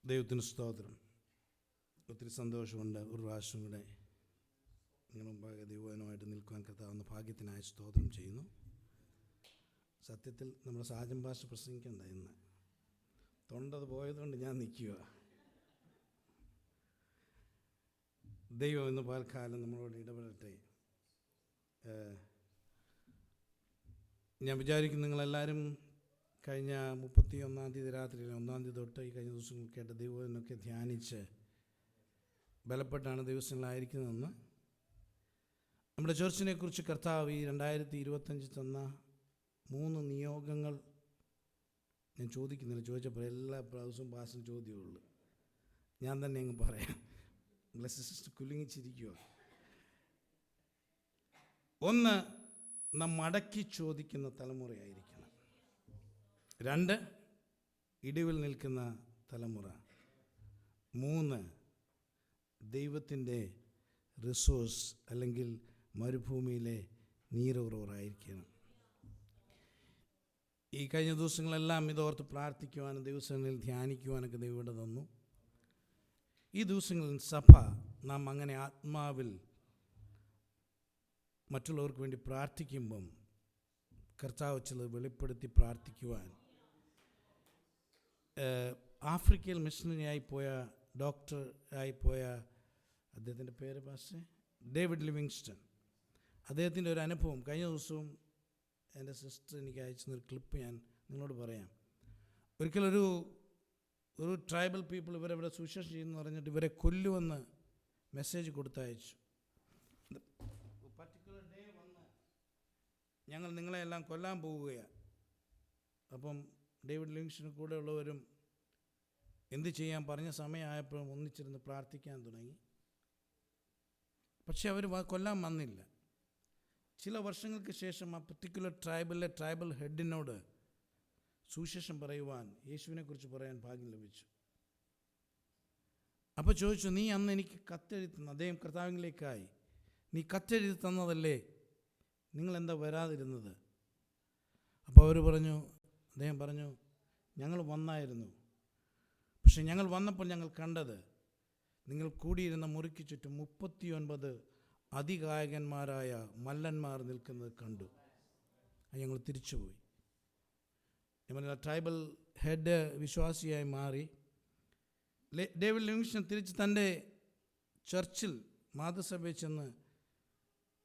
ദൈവത്തിന് സ്തോത്രം. ഒത്തിരി സന്തോഷമുണ്ട്. ഒരു പ്രാവശ്യം കൂടെ നിങ്ങളുടെ മുമ്പാകെ ദൈവവചനമായിട്ട് നിൽക്കുവാൻ കർത്താവുന്ന ഭാഗ്യത്തിനായി സ്തോത്രം ചെയ്യുന്നു. സത്യത്തിൽ നമ്മുടെ സാജൻ ഭാഷ പ്രസംഗിക്കണ്ട ഇന്ന്. തൊണ്ടത് പോയതുകൊണ്ട് ഞാൻ നിൽക്കുക. ദൈവം ഇന്ന് പകൽക്കാലം നമ്മളോട് ഇടപെടട്ടെ. ഞാൻ വിചാരിക്കും നിങ്ങളെല്ലാവരും കഴിഞ്ഞ 31-ാം തീയതി രാത്രിയിൽ 1-ാം തീയതി തൊട്ട് ഈ കഴിഞ്ഞ ദിവസങ്ങൾ കേട്ട ദൈവത്തിനൊക്കെ ധ്യാനിച്ച് ബലപ്പെട്ടാണ് ദിവസങ്ങളായിരിക്കുന്നതെന്ന്. നമ്മുടെ ചർച്ചിനെക്കുറിച്ച് കർത്താവ് ഈ 2025 തന്ന 3 നിയോഗങ്ങൾ ഞാൻ ചോദിക്കുന്നില്ല. ചോദിച്ചപ്പോൾ എല്ലാ പ്രാവശ്യവും ഭാഷ ചോദ്യമുള്ളൂ. ഞാൻ തന്നെ അങ്ങ് പറയാം. സിസ്റ്റർ കുലുങ്ങിച്ചിരിക്കുക. 1, നാം മടക്കി ചോദിക്കുന്ന തലമുറയായിരിക്കണം. 2, ഇടിവിൽ നിൽക്കുന്ന തലമുറ. 3, ദൈവത്തിൻ്റെ റിസോഴ്സ് അല്ലെങ്കിൽ മരുഭൂമിയിലെ നീരുറവറായിരിക്കണം. ഈ കഴിഞ്ഞ ദിവസങ്ങളെല്ലാം ഇതോർത്ത് പ്രാർത്ഥിക്കുവാനും ദിവസങ്ങളിൽ ധ്യാനിക്കുവാനൊക്കെ ദൈവം തന്നു. ഈ ദിവസങ്ങളിൽ സഭ നാം അങ്ങനെ ആത്മാവിൽ മറ്റുള്ളവർക്ക് വേണ്ടി പ്രാർത്ഥിക്കുമ്പം കർത്താവ് ചിലത് വെളിപ്പെടുത്തി പ്രാർത്ഥിക്കുവാൻ ആഫ്രിക്കയിൽ മിഷണറിയായി പോയ ഡോക്ടറായിപ്പോയ അദ്ദേഹത്തിൻ്റെ പേര് പാസ്റ്റർ ഡേവിഡ് ലിവിങ്സ്റ്റൺ, അദ്ദേഹത്തിൻ്റെ ഒരു അനുഭവം കഴിഞ്ഞ ദിവസവും എൻ്റെ സിസ്റ്റർ എനിക്ക് അയച്ചൊരു ക്ലിപ്പ് ഞാൻ നിങ്ങളോട് പറയാം. ഒരിക്കലൊരു ട്രൈബൽ പീപ്പിൾ ഇവരെവിടെ സുവിശേഷം ചെയ്യുമെന്ന് പറഞ്ഞിട്ട് ഇവരെ കൊല്ലുമെന്ന് മെസ്സേജ് കൊടുത്തയച്ചു. പർട്ടിക്കുലർ ഡേ വന്ന് ഞങ്ങൾ നിങ്ങളെല്ലാം കൊല്ലാൻ പോവുകയാണ്. അപ്പം ഡേവിഡ് ലിവിങ്സ്റ്റൺ കൂടെ ഉള്ളവരും എന്ത് ചെയ്യാൻ പറഞ്ഞ സമയമായപ്പോഴും ഒന്നിച്ചിരുന്ന് പ്രാർത്ഥിക്കാൻ തുടങ്ങി. പക്ഷെ അവർ കൊല്ലാൻ വന്നില്ല. ചില വർഷങ്ങൾക്ക് ശേഷം ആ പർട്ടിക്കുലർ ട്രൈബൽ ഹെഡിനോട് സുവിശേഷം പറയുവാൻ, യേശുവിനെക്കുറിച്ച് പറയാൻ ഭാഗ്യം ലഭിച്ചു. അപ്പോൾ ചോദിച്ചു, നീ അന്ന് എനിക്ക് കത്തെഴുതി തന്നു, അദ്ദേഹം കർത്താവിലേക്കായി, നീ കത്തെഴുതി തന്നതല്ലേ, നിങ്ങളെന്താ വരാതിരുന്നത്? അപ്പോൾ അദ്ദേഹം പറഞ്ഞു, ഞങ്ങൾ വന്നായിരുന്നു. പക്ഷെ ഞങ്ങൾ വന്നപ്പോൾ ഞങ്ങൾ കണ്ടത് നിങ്ങൾ കൂടിയിരുന്ന മുറിക്ക് ചുറ്റും 39 അതികായകന്മാരായ മല്ലന്മാർ നിൽക്കുന്നത് കണ്ടു. ഞങ്ങൾ തിരിച്ചുപോയി. ട്രൈബൽ ഹെഡ് വിശ്വാസിയായി മാറി. ഡേവിഡ് ലിവിങ്സ്റ്റൺ തിരിച്ച് തൻ്റെ ചർച്ചിൽ മാതൃസഭയിൽ ചെന്ന്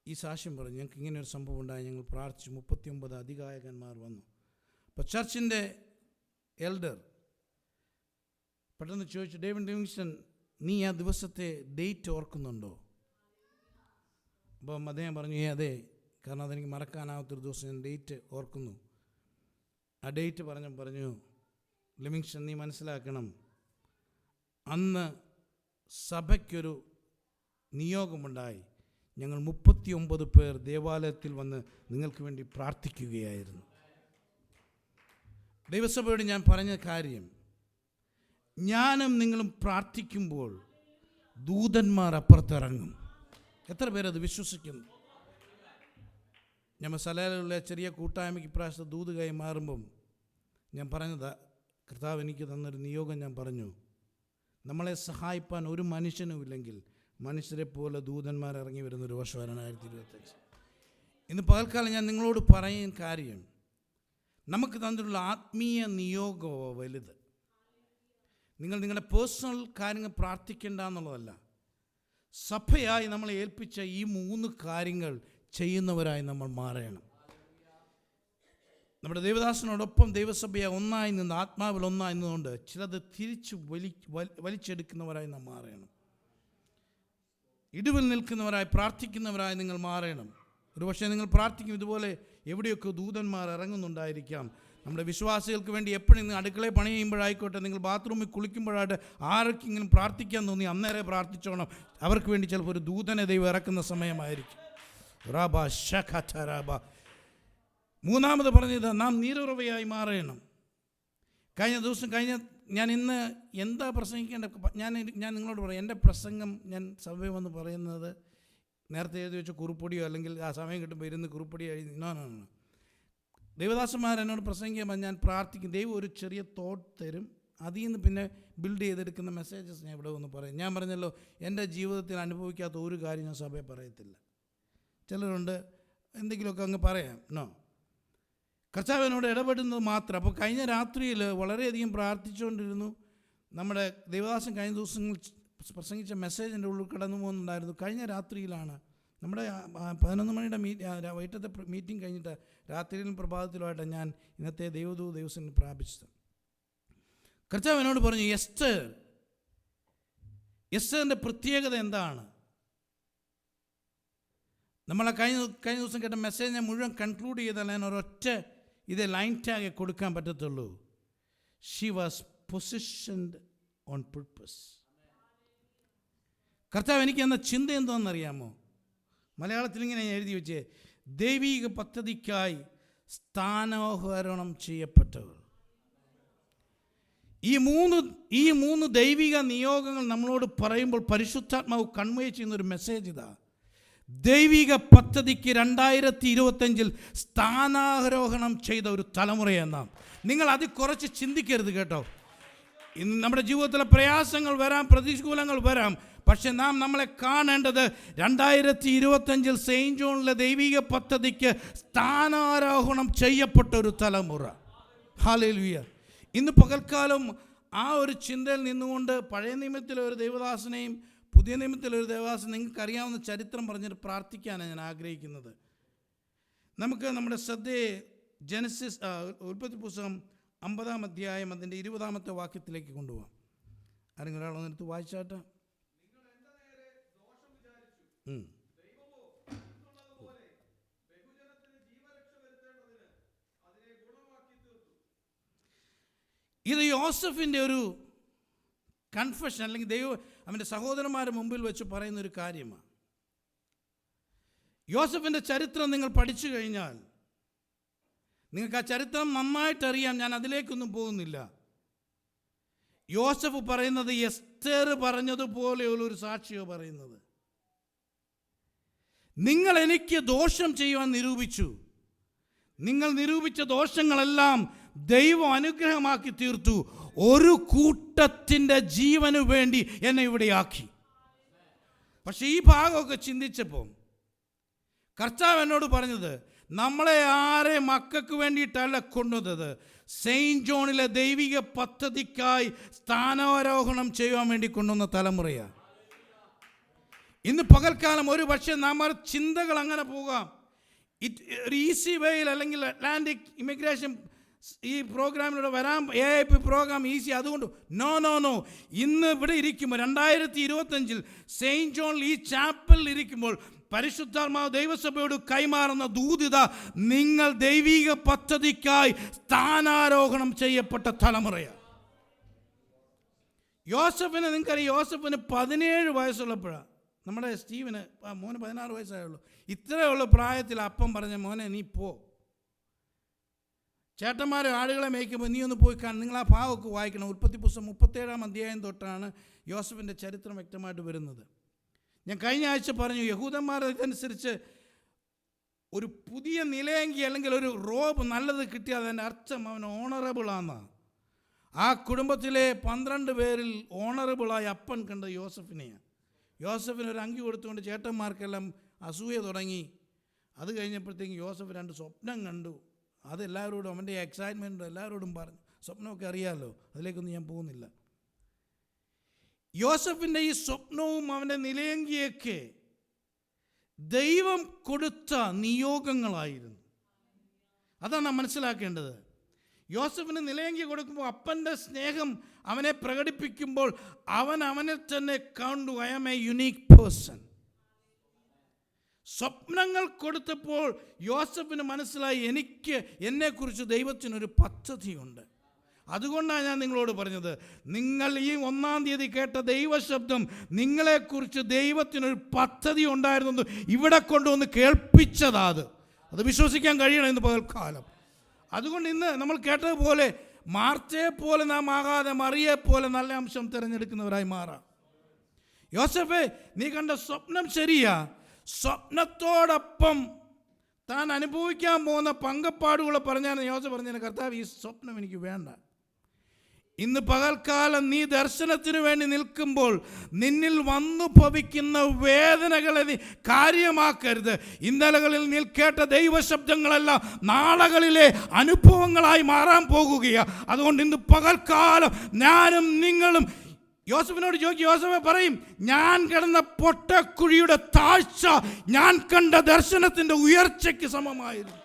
ഈ സാക്ഷ്യം പറഞ്ഞു, ഞങ്ങൾക്ക് ഇങ്ങനെ ഒരു സംഭവം ഉണ്ടായി, ഞങ്ങൾ പ്രാർത്ഥിച്ചു, 39 അതികായകന്മാർ വന്നു. അപ്പോൾ ചർച്ചിൻ്റെ എൽഡർ പെട്ടെന്ന് ചോദിച്ചു, ഡേവിഡ് ലിവിങ്സ്റ്റൺ, നീ ആ ദിവസത്തെ ഡേറ്റ് ഓർക്കുന്നുണ്ടോ? അപ്പം അദ്ദേഹം പറഞ്ഞു, അതെ, കാരണം അതെനിക്ക് മറക്കാനാവാത്തൊരു ദിവസം ഞാൻ ഡേറ്റ് ഓർക്കുന്നു. ആ ഡേറ്റ് പറഞ്ഞു, ലിവിങ്സ്റ്റൺ, നീ മനസ്സിലാക്കണം, അന്ന് സഭയ്ക്കൊരു നിയോഗമുണ്ടായി. ഞങ്ങൾ 39 പേർ ദേവാലയത്തിൽ വന്ന് നിങ്ങൾക്ക് വേണ്ടി പ്രാർത്ഥിക്കുകയായിരുന്നു. ദൈവസഭയോട് ഞാൻ പറഞ്ഞ കാര്യം, ഞാനും നിങ്ങളും പ്രാർത്ഥിക്കുമ്പോൾ ദൂതന്മാർ അപ്പുറത്തിറങ്ങും. എത്ര പേരത് വിശ്വസിക്കുന്നു? ഞാൻ മസാലയിലുള്ള ചെറിയ കൂട്ടായ്മയ്ക്ക് ഇപ്രാവശ്യത്തെ ദൂത് കൈമാറുമ്പം ഞാൻ പറഞ്ഞത്, കർത്താവ് എനിക്ക് തന്നൊരു നിയോഗം ഞാൻ പറഞ്ഞു, നമ്മളെ സഹായിപ്പാൻ ഒരു മനുഷ്യനുമില്ലെങ്കിൽ മനുഷ്യരെ പോലെ ദൂതന്മാർ ഇറങ്ങി വരുന്നൊരു വർഷമാണ് 2025. ഇന്ന് പകൽക്കാലം ഞാൻ നിങ്ങളോട് പറയുന്ന കാര്യം, നമുക്ക് തന്നിട്ടുള്ള ആത്മീയ നിയോഗമോ വലുത്. നിങ്ങൾ നിങ്ങളുടെ പേഴ്സണൽ കാര്യങ്ങൾ പ്രാർത്ഥിക്കേണ്ട എന്നുള്ളതല്ല, സഭയായി നമ്മളെ ഏൽപ്പിച്ച ഈ 3 കാര്യങ്ങൾ ചെയ്യുന്നവരായി നമ്മൾ മാറണം. നമ്മുടെ ദേവദാസനോടൊപ്പം ദൈവസഭയെ ഒന്നായി നിന്ന്, ആത്മാവിൽ ഒന്നായി നിന്നുകൊണ്ട് ചിലത് തിരിച്ച് വലിച്ചെടുക്കുന്നവരായി നാം മാറണം. ഇടിവിൽ നിൽക്കുന്നവരായി പ്രാർത്ഥിക്കുന്നവരായി നിങ്ങൾ മാറണം. ഒരുപക്ഷെ നിങ്ങൾ പ്രാർത്ഥിക്കും, ഇതുപോലെ എവിടെയൊക്കെ ദൂതന്മാർ ഇറങ്ങുന്നുണ്ടായിരിക്കാം. നമ്മുടെ വിശ്വാസികൾക്ക് വേണ്ടി എപ്പോഴും നിങ്ങൾ അടുക്കളയിൽ പണി ചെയ്യുമ്പോഴായിക്കോട്ടെ, നിങ്ങൾ ബാത്റൂമിൽ കുളിക്കുമ്പോഴായിട്ട് ആർക്കെങ്കിലും പ്രാർത്ഥിക്കാൻ തോന്നി അന്നേരം പ്രാർത്ഥിച്ചോണം. അവർക്ക് വേണ്ടി ചിലപ്പോൾ ഒരു ദൂതനെ ദൈവം ഇറക്കുന്ന സമയമായിരിക്കും. മൂന്നാമത് പറഞ്ഞത്, നാം നീരുറവയായി മാറണം. ഞാൻ ഇന്ന് എന്താ പ്രസംഗിക്കേണ്ട, ഞാൻ നിങ്ങളോട് പറയാം. എൻ്റെ പ്രസംഗം ഞാൻ സഭയിൽ വന്ന് പറയുന്നത് നേരത്തെ എഴുതി വെച്ച കുറിപ്പൊടിയോ അല്ലെങ്കിൽ ആ സമയം കിട്ടുമ്പോൾ ഇരുന്ന് കുറിപ്പൊടി എഴുതി നോ. ദൈവദാസന്മാർ എന്നോട് പ്രസംഗിക്കുമ്പോൾ ഞാൻ പ്രാർത്ഥിക്കും, ദൈവം ഒരു ചെറിയ തോട്ട് തരും, അതിൽ നിന്ന് പിന്നെ ബിൽഡ് ചെയ്തെടുക്കുന്ന മെസ്സേജസ് ഞാൻ ഇവിടെ ഒന്ന് പറയും. ഞാൻ പറഞ്ഞല്ലോ, എൻ്റെ ജീവിതത്തിൽ അനുഭവിക്കാത്ത ഒരു കാര്യം ഞാൻ സഭയെ പറയത്തില്ല. ചിലരുണ്ട് എന്തെങ്കിലുമൊക്കെ അങ്ങ് പറയാം. നോ, കർത്താവിനോട് ഇടപെടുന്നത് മാത്രം. അപ്പോൾ കഴിഞ്ഞ രാത്രിയിൽ വളരെയധികം പ്രാർത്ഥിച്ചുകൊണ്ടിരുന്നു. നമ്മുടെ ദേവദാസൻ കഴിഞ്ഞ ദിവസങ്ങൾ പ്രസംഗിച്ച മെസ്സേജിൻ്റെ ഉള്ളിൽ കടന്നു പോകുന്നുണ്ടായിരുന്നു. കഴിഞ്ഞ രാത്രിയിലാണ് നമ്മുടെ 11 മണിയുടെ വൈകിട്ടത്തെ മീറ്റിംഗ് കഴിഞ്ഞിട്ട് രാത്രിയിലും പ്രഭാതത്തിലുമായിട്ട് ഞാൻ ഇന്നത്തെ ദിവസം പ്രാപിച്ചത്. കർത്താവിനോട് പറഞ്ഞു, എസ്റ്ററിൻ്റെ പ്രത്യേകത എന്താണ്? നമ്മളെ കഴിഞ്ഞ ദിവസം കേട്ട മെസ്സേജ് ഞാൻ മുഴുവൻ കൺക്ലൂഡ് ചെയ്താൽ ഞാൻ ഒരൊറ്റ ലൈൻ ടാഗ് കൊടുക്കാൻ പറ്റത്തുള്ളൂ. She was positioned on purpose. കർത്താവ് എനിക്ക് എന്ന ചിന്ത എന്താണെന്നറിയാമോ? മലയാളത്തിൽ ഇങ്ങനെ എഴുതി വെച്ച്, ദൈവിക പദ്ധതിക്കായി സ്ഥാനാരോഹണം ചെയ്യപ്പെട്ടവർ. ഈ മൂന്ന് ദൈവിക നിയോഗങ്ങൾ നമ്മളോട് പറയുമ്പോൾ പരിശുദ്ധാത്മാവ് കൺവേ ചെയ്യുന്നൊരു മെസ്സേജ് ഇതാ: ദൈവിക പദ്ധതിക്ക് 2025 സ്ഥാനാരോഹണം ചെയ്ത ഒരു തലമുറയെന്നാം. നിങ്ങൾ അതിൽ കുറച്ച് ചിന്തിക്കരുത് കേട്ടോ. ഇന്ന് നമ്മുടെ ജീവിതത്തിലെ പ്രയാസങ്ങൾ വരാം, പ്രതികൂലങ്ങൾ വരാം. പക്ഷെ നമ്മളെ കാണേണ്ടത് 2025 സെയിൻറ്റ് ജോണിലെ ദൈവിക പദ്ധതിക്ക് സ്ഥാനാരോഹണം ചെയ്യപ്പെട്ട ഒരു തലമുറ. ഹല്ലേലൂയ. ഇന്ന് പകൽക്കാലം ആ ഒരു ചിന്തയിൽ നിന്നുകൊണ്ട് പഴയ നിയമത്തിലെ ഒരു ദൈവദാസനെയും പുതിയ നിയമത്തിലെ ഒരു ദേവദാസൻ നിങ്ങൾക്കറിയാവുന്ന ചരിത്രം പറഞ്ഞിട്ട് പ്രാർത്ഥിക്കാനാണ് ഞാൻ ആഗ്രഹിക്കുന്നത്. നമുക്ക് നമ്മുടെ ശ്രദ്ധയെ ഉൽപ്പത്തി പുസ്തകം 50-ാം അധ്യായം അതിൻ്റെ 20-ാമത്തെ വാക്യത്തിലേക്ക് കൊണ്ടുപോകാം. ആരെങ്കിലും ഒരാളൊന്നെടുത്ത് വായിച്ചാട്ട്. ഇത് യോസഫിൻ്റെ ഒരു കൺഫെഷൻ, അല്ലെങ്കിൽ അവൻ്റെ സഹോദരന്മാരുടെ മുമ്പിൽ വെച്ച് പറയുന്നൊരു കാര്യമാണ്. യോസഫിൻ്റെ ചരിത്രം നിങ്ങൾ പഠിച്ചു കഴിഞ്ഞാൽ നിങ്ങൾക്ക് ആ ചരിത്രം നന്നായിട്ടറിയാം. ഞാൻ അതിലേക്കൊന്നും പോകുന്നില്ല. യോസഫ് പറയുന്നത് എസ്തേർ പറഞ്ഞതുപോലെയുള്ളൊരു സാക്ഷിയോ പറയുന്നത്. നിങ്ങൾ എനിക്ക് ദോഷം ചെയ്യുവാൻ നിരൂപിച്ചു. നിങ്ങൾ നിരൂപിച്ച ദോഷങ്ങളെല്ലാം ദൈവം അനുഗ്രഹമാക്കി തീർത്തു. ഒരു കൂട്ടത്തിൻ്റെ ജീവന് വേണ്ടി എന്നെ ഇവിടെയാക്കി. പക്ഷെ ഈ ഭാഗമൊക്കെ ചിന്തിച്ചപ്പോൾ കർത്താവ് എന്നോട് പറഞ്ഞത്, നമ്മളെ ആരെ മക്കൾക്ക് വേണ്ടിയിട്ടല്ല കൊണ്ടുവന്നത്, സെയിൻറ്റ് ജോണിലെ ദൈവിക പദ്ധതിക്കായി സ്ഥാനാരോഹണം ചെയ്യുവാൻ വേണ്ടി കൊണ്ടുവന്ന തലമുറയാണ്. ഇന്ന് പകൽക്കാലം ഒരു പക്ഷേ നമ്മുടെ ചിന്തകൾ അങ്ങനെ പോകാം. ഒരു ഈസി വേയിൽ, അല്ലെങ്കിൽ അറ്റ്ലാന്റിക് ഇമിഗ്രേഷൻ ഈ പ്രോഗ്രാമിലൂടെ വരാൻ AIP പ്രോഗ്രാം ഈസി, അതുകൊണ്ട് നോ. ഇന്ന് ഇവിടെ ഇരിക്കുമ്പോൾ 2025 സെയിൻറ്റ് ജോണിൽ ഈ ചാപ്പലിൽ ഇരിക്കുമ്പോൾ പരിശുദ്ധാത്മാവ് ദൈവസഭയോട് കൈമാറുന്ന ദൂതിത, നിങ്ങൾ ദൈവിക പദ്ധതിക്കായി സ്ഥാനാരോഹണം ചെയ്യപ്പെട്ട തലമുറയാണ്. യോസഫിന് നിങ്ങൾക്കറിയാം, യോസഫിന് 17 വയസ്സുള്ളപ്പോഴാണ് നമ്മുടെ സ്റ്റീവന് മോന് 16 വയസ്സായുള്ളൂ. ഇത്രയുള്ള പ്രായത്തിൽ അപ്പം പറഞ്ഞ, മോനെ നീ പോ, ചേട്ടന്മാരെ ആടുകളെ മേയ്ക്കുമ്പോൾ നീ ഒന്ന് പോയി കാണും. നിങ്ങൾ ആ ഭാഗമൊക്കെ വായിക്കണം. ഉൽപ്പത്തി പുസ്തകം 37-ാം അധ്യായം തൊട്ടാണ് യോസഫിൻ്റെ ചരിത്രം വ്യക്തമായിട്ട് വരുന്നത്. ഞാൻ കഴിഞ്ഞ ആഴ്ച പറഞ്ഞു, യഹൂദന്മാർ ഇതനുസരിച്ച് ഒരു പുതിയ നിലയെങ്കിൽ അല്ലെങ്കിൽ ഒരു റോബ് നല്ലത് കിട്ടിയാൽ അതിൻ്റെ അർത്ഥം അവൻ ഓണറബിളാണെന്നാണ്. ആ കുടുംബത്തിലെ 12 പേരിൽ ഓണറബിളായ അപ്പൻ കണ്ടത് യോസഫിനെയാണ്. യോസഫിന് ഒരു അങ്കി കൊടുത്തുകൊണ്ട് ചേട്ടന്മാർക്കെല്ലാം അസൂയ തുടങ്ങി. അത് കഴിഞ്ഞപ്പോഴത്തേക്കും യോസഫ് 2 സ്വപ്നം കണ്ടു. അതെല്ലാവരോടും, അവൻ്റെ എക്സൈറ്റ്മെൻറ്റ് എല്ലാവരോടും പറഞ്ഞു. സ്വപ്നമൊക്കെ അറിയാമല്ലോ, അതിലേക്കൊന്നും ഞാൻ പോകുന്നില്ല. യോസഫിൻ്റെ ഈ സ്വപ്നവും അവൻ്റെ നിലയങ്കിയൊക്കെ ദൈവം കൊടുത്ത നിയോഗങ്ങളായിരുന്നു. അതാണ് നാം മനസ്സിലാക്കേണ്ടത്. യോസഫിന് നിലയങ്കി കൊടുക്കുമ്പോൾ അപ്പൻ്റെ സ്നേഹം അവനെ പ്രകടിപ്പിക്കുമ്പോൾ അവനെ തന്നെ കണ്ടു, I am a unique person. സ്വപ്നങ്ങൾ കൊടുത്തപ്പോൾ യോസഫിന് മനസ്സിലായി, എന്നെക്കുറിച്ച് ദൈവത്തിനൊരു പദ്ധതിയുണ്ട്. അതുകൊണ്ടാണ് ഞാൻ നിങ്ങളോട് പറഞ്ഞത്, നിങ്ങൾ ഈ 1-ാം തീയതി കേട്ട ദൈവശബ്ദം നിങ്ങളെക്കുറിച്ച് ദൈവത്തിനൊരു പദ്ധതി ഉണ്ടായിരുന്നു ഇവിടെ കൊണ്ടുവന്ന് കേൾപ്പിച്ചതാ. അത് വിശ്വസിക്കാൻ കഴിയണം ഇന്ന് പകൽക്കാലം. അതുകൊണ്ട് ഇന്ന് നമ്മൾ കേട്ടതുപോലെ മാർത്തയെപ്പോലെ നാം ആകാതെ മറിയെപ്പോലെ നല്ല അംശം തിരഞ്ഞെടുക്കുന്നവരായി മാറാം. യോസഫേ, നീ കണ്ട സ്വപ്നം ശരിയാ. സ്വപ്നത്തോടൊപ്പം താൻ അനുഭവിക്കാൻ പോകുന്ന പങ്കപ്പാടുകൾ പറഞ്ഞാണ് യോസഫ് പറഞ്ഞത്, കർത്താവ് ഈ സ്വപ്നം എനിക്ക് വേണ്ട. ഇന്ന് പകൽക്കാലം നീ ദർശനത്തിന് വേണ്ടി നിൽക്കുമ്പോൾ നിന്നിൽ വന്നു ഭവിക്കുന്ന വേദനകളെ നീ കാര്യമാക്കരുത്. ഇന്നലകളിൽ നീ കേട്ട ദൈവശബ്ദങ്ങളെല്ലാം നാളകളിലെ അനുഭവങ്ങളായി മാറാൻ പോകുകയാണ്. അതുകൊണ്ട് ഇന്ന് പകൽക്കാലം ഞാനും നിങ്ങളും യോസഫിനോട് ചോദിക്കും. യോസഫെ പറയും, ഞാൻ കിടന്ന പൊട്ടക്കുഴിയുടെ താഴ്ച ഞാൻ കണ്ട ദർശനത്തിൻ്റെ ഉയർച്ചയ്ക്ക് സമമായിരുന്നു.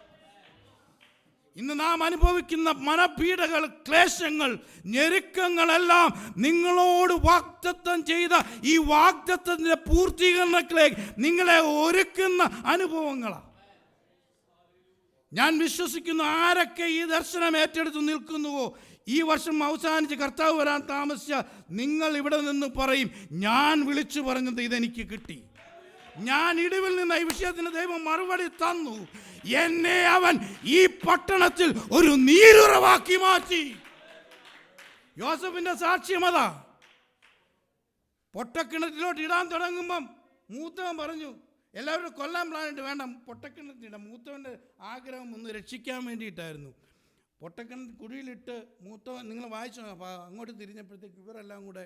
ഇന്ന് നാം അനുഭവിക്കുന്ന മനപീഡകൾ, ക്ലേശങ്ങൾ, ഞെരുക്കങ്ങളെല്ലാം നിങ്ങളോട് വാഗ്ദത്തം ചെയ്ത ഈ വാഗ്ദത്തത്തിൻ്റെ പൂർത്തീകരണത്തിലേക്ക് നിങ്ങളെ ഒരുക്കുന്ന അനുഭവങ്ങളാണ്. ഞാൻ വിശ്വസിക്കുന്നു, ആരൊക്കെ ഈ ദർശനം ഏറ്റെടുത്ത് നിൽക്കുന്നുവോ, ഈ വർഷം അവസാനിച്ച് കർത്താവ് വരാൻ താമസിച്ച നിങ്ങൾ ഇവിടെ നിന്ന് പറയും, ഞാൻ വിളിച്ചു പറഞ്ഞത് ഇതെനിക്ക് കിട്ടി. ഞാൻ ഇടിവിൽ നിന്ന് ഈ വിഷയത്തിന് ദൈവം മറുപടി തന്നു. എന്നെ അവൻ ഈ പട്ടണത്തിൽ ഒരു നീരുറവാക്കി മാറ്റി. യോസഫിന്റെ സാക്ഷ്യം അതാ. പൊട്ടക്കിണറ്റിലോട്ട് ഇടാൻ തുടങ്ങുമ്പം മൂത്തവൻ പറഞ്ഞു, എല്ലാവരും കൊല്ലാൻ പ്ലാനിട്ട് വേണ്ട, പൊട്ടക്കിണറ്റിടാം. മൂത്തവൻ്റെ ആഗ്രഹം ഒന്ന് രക്ഷിക്കാൻ വേണ്ടിയിട്ടായിരുന്നു. പൊട്ടക്കിണറ്റ് കുഴിയിലിട്ട് മൂത്തവൻ, നിങ്ങൾ വായിച്ചു അങ്ങോട്ട് തിരിഞ്ഞപ്പോഴത്തേക്ക് ഇവരെല്ലാം കൂടെ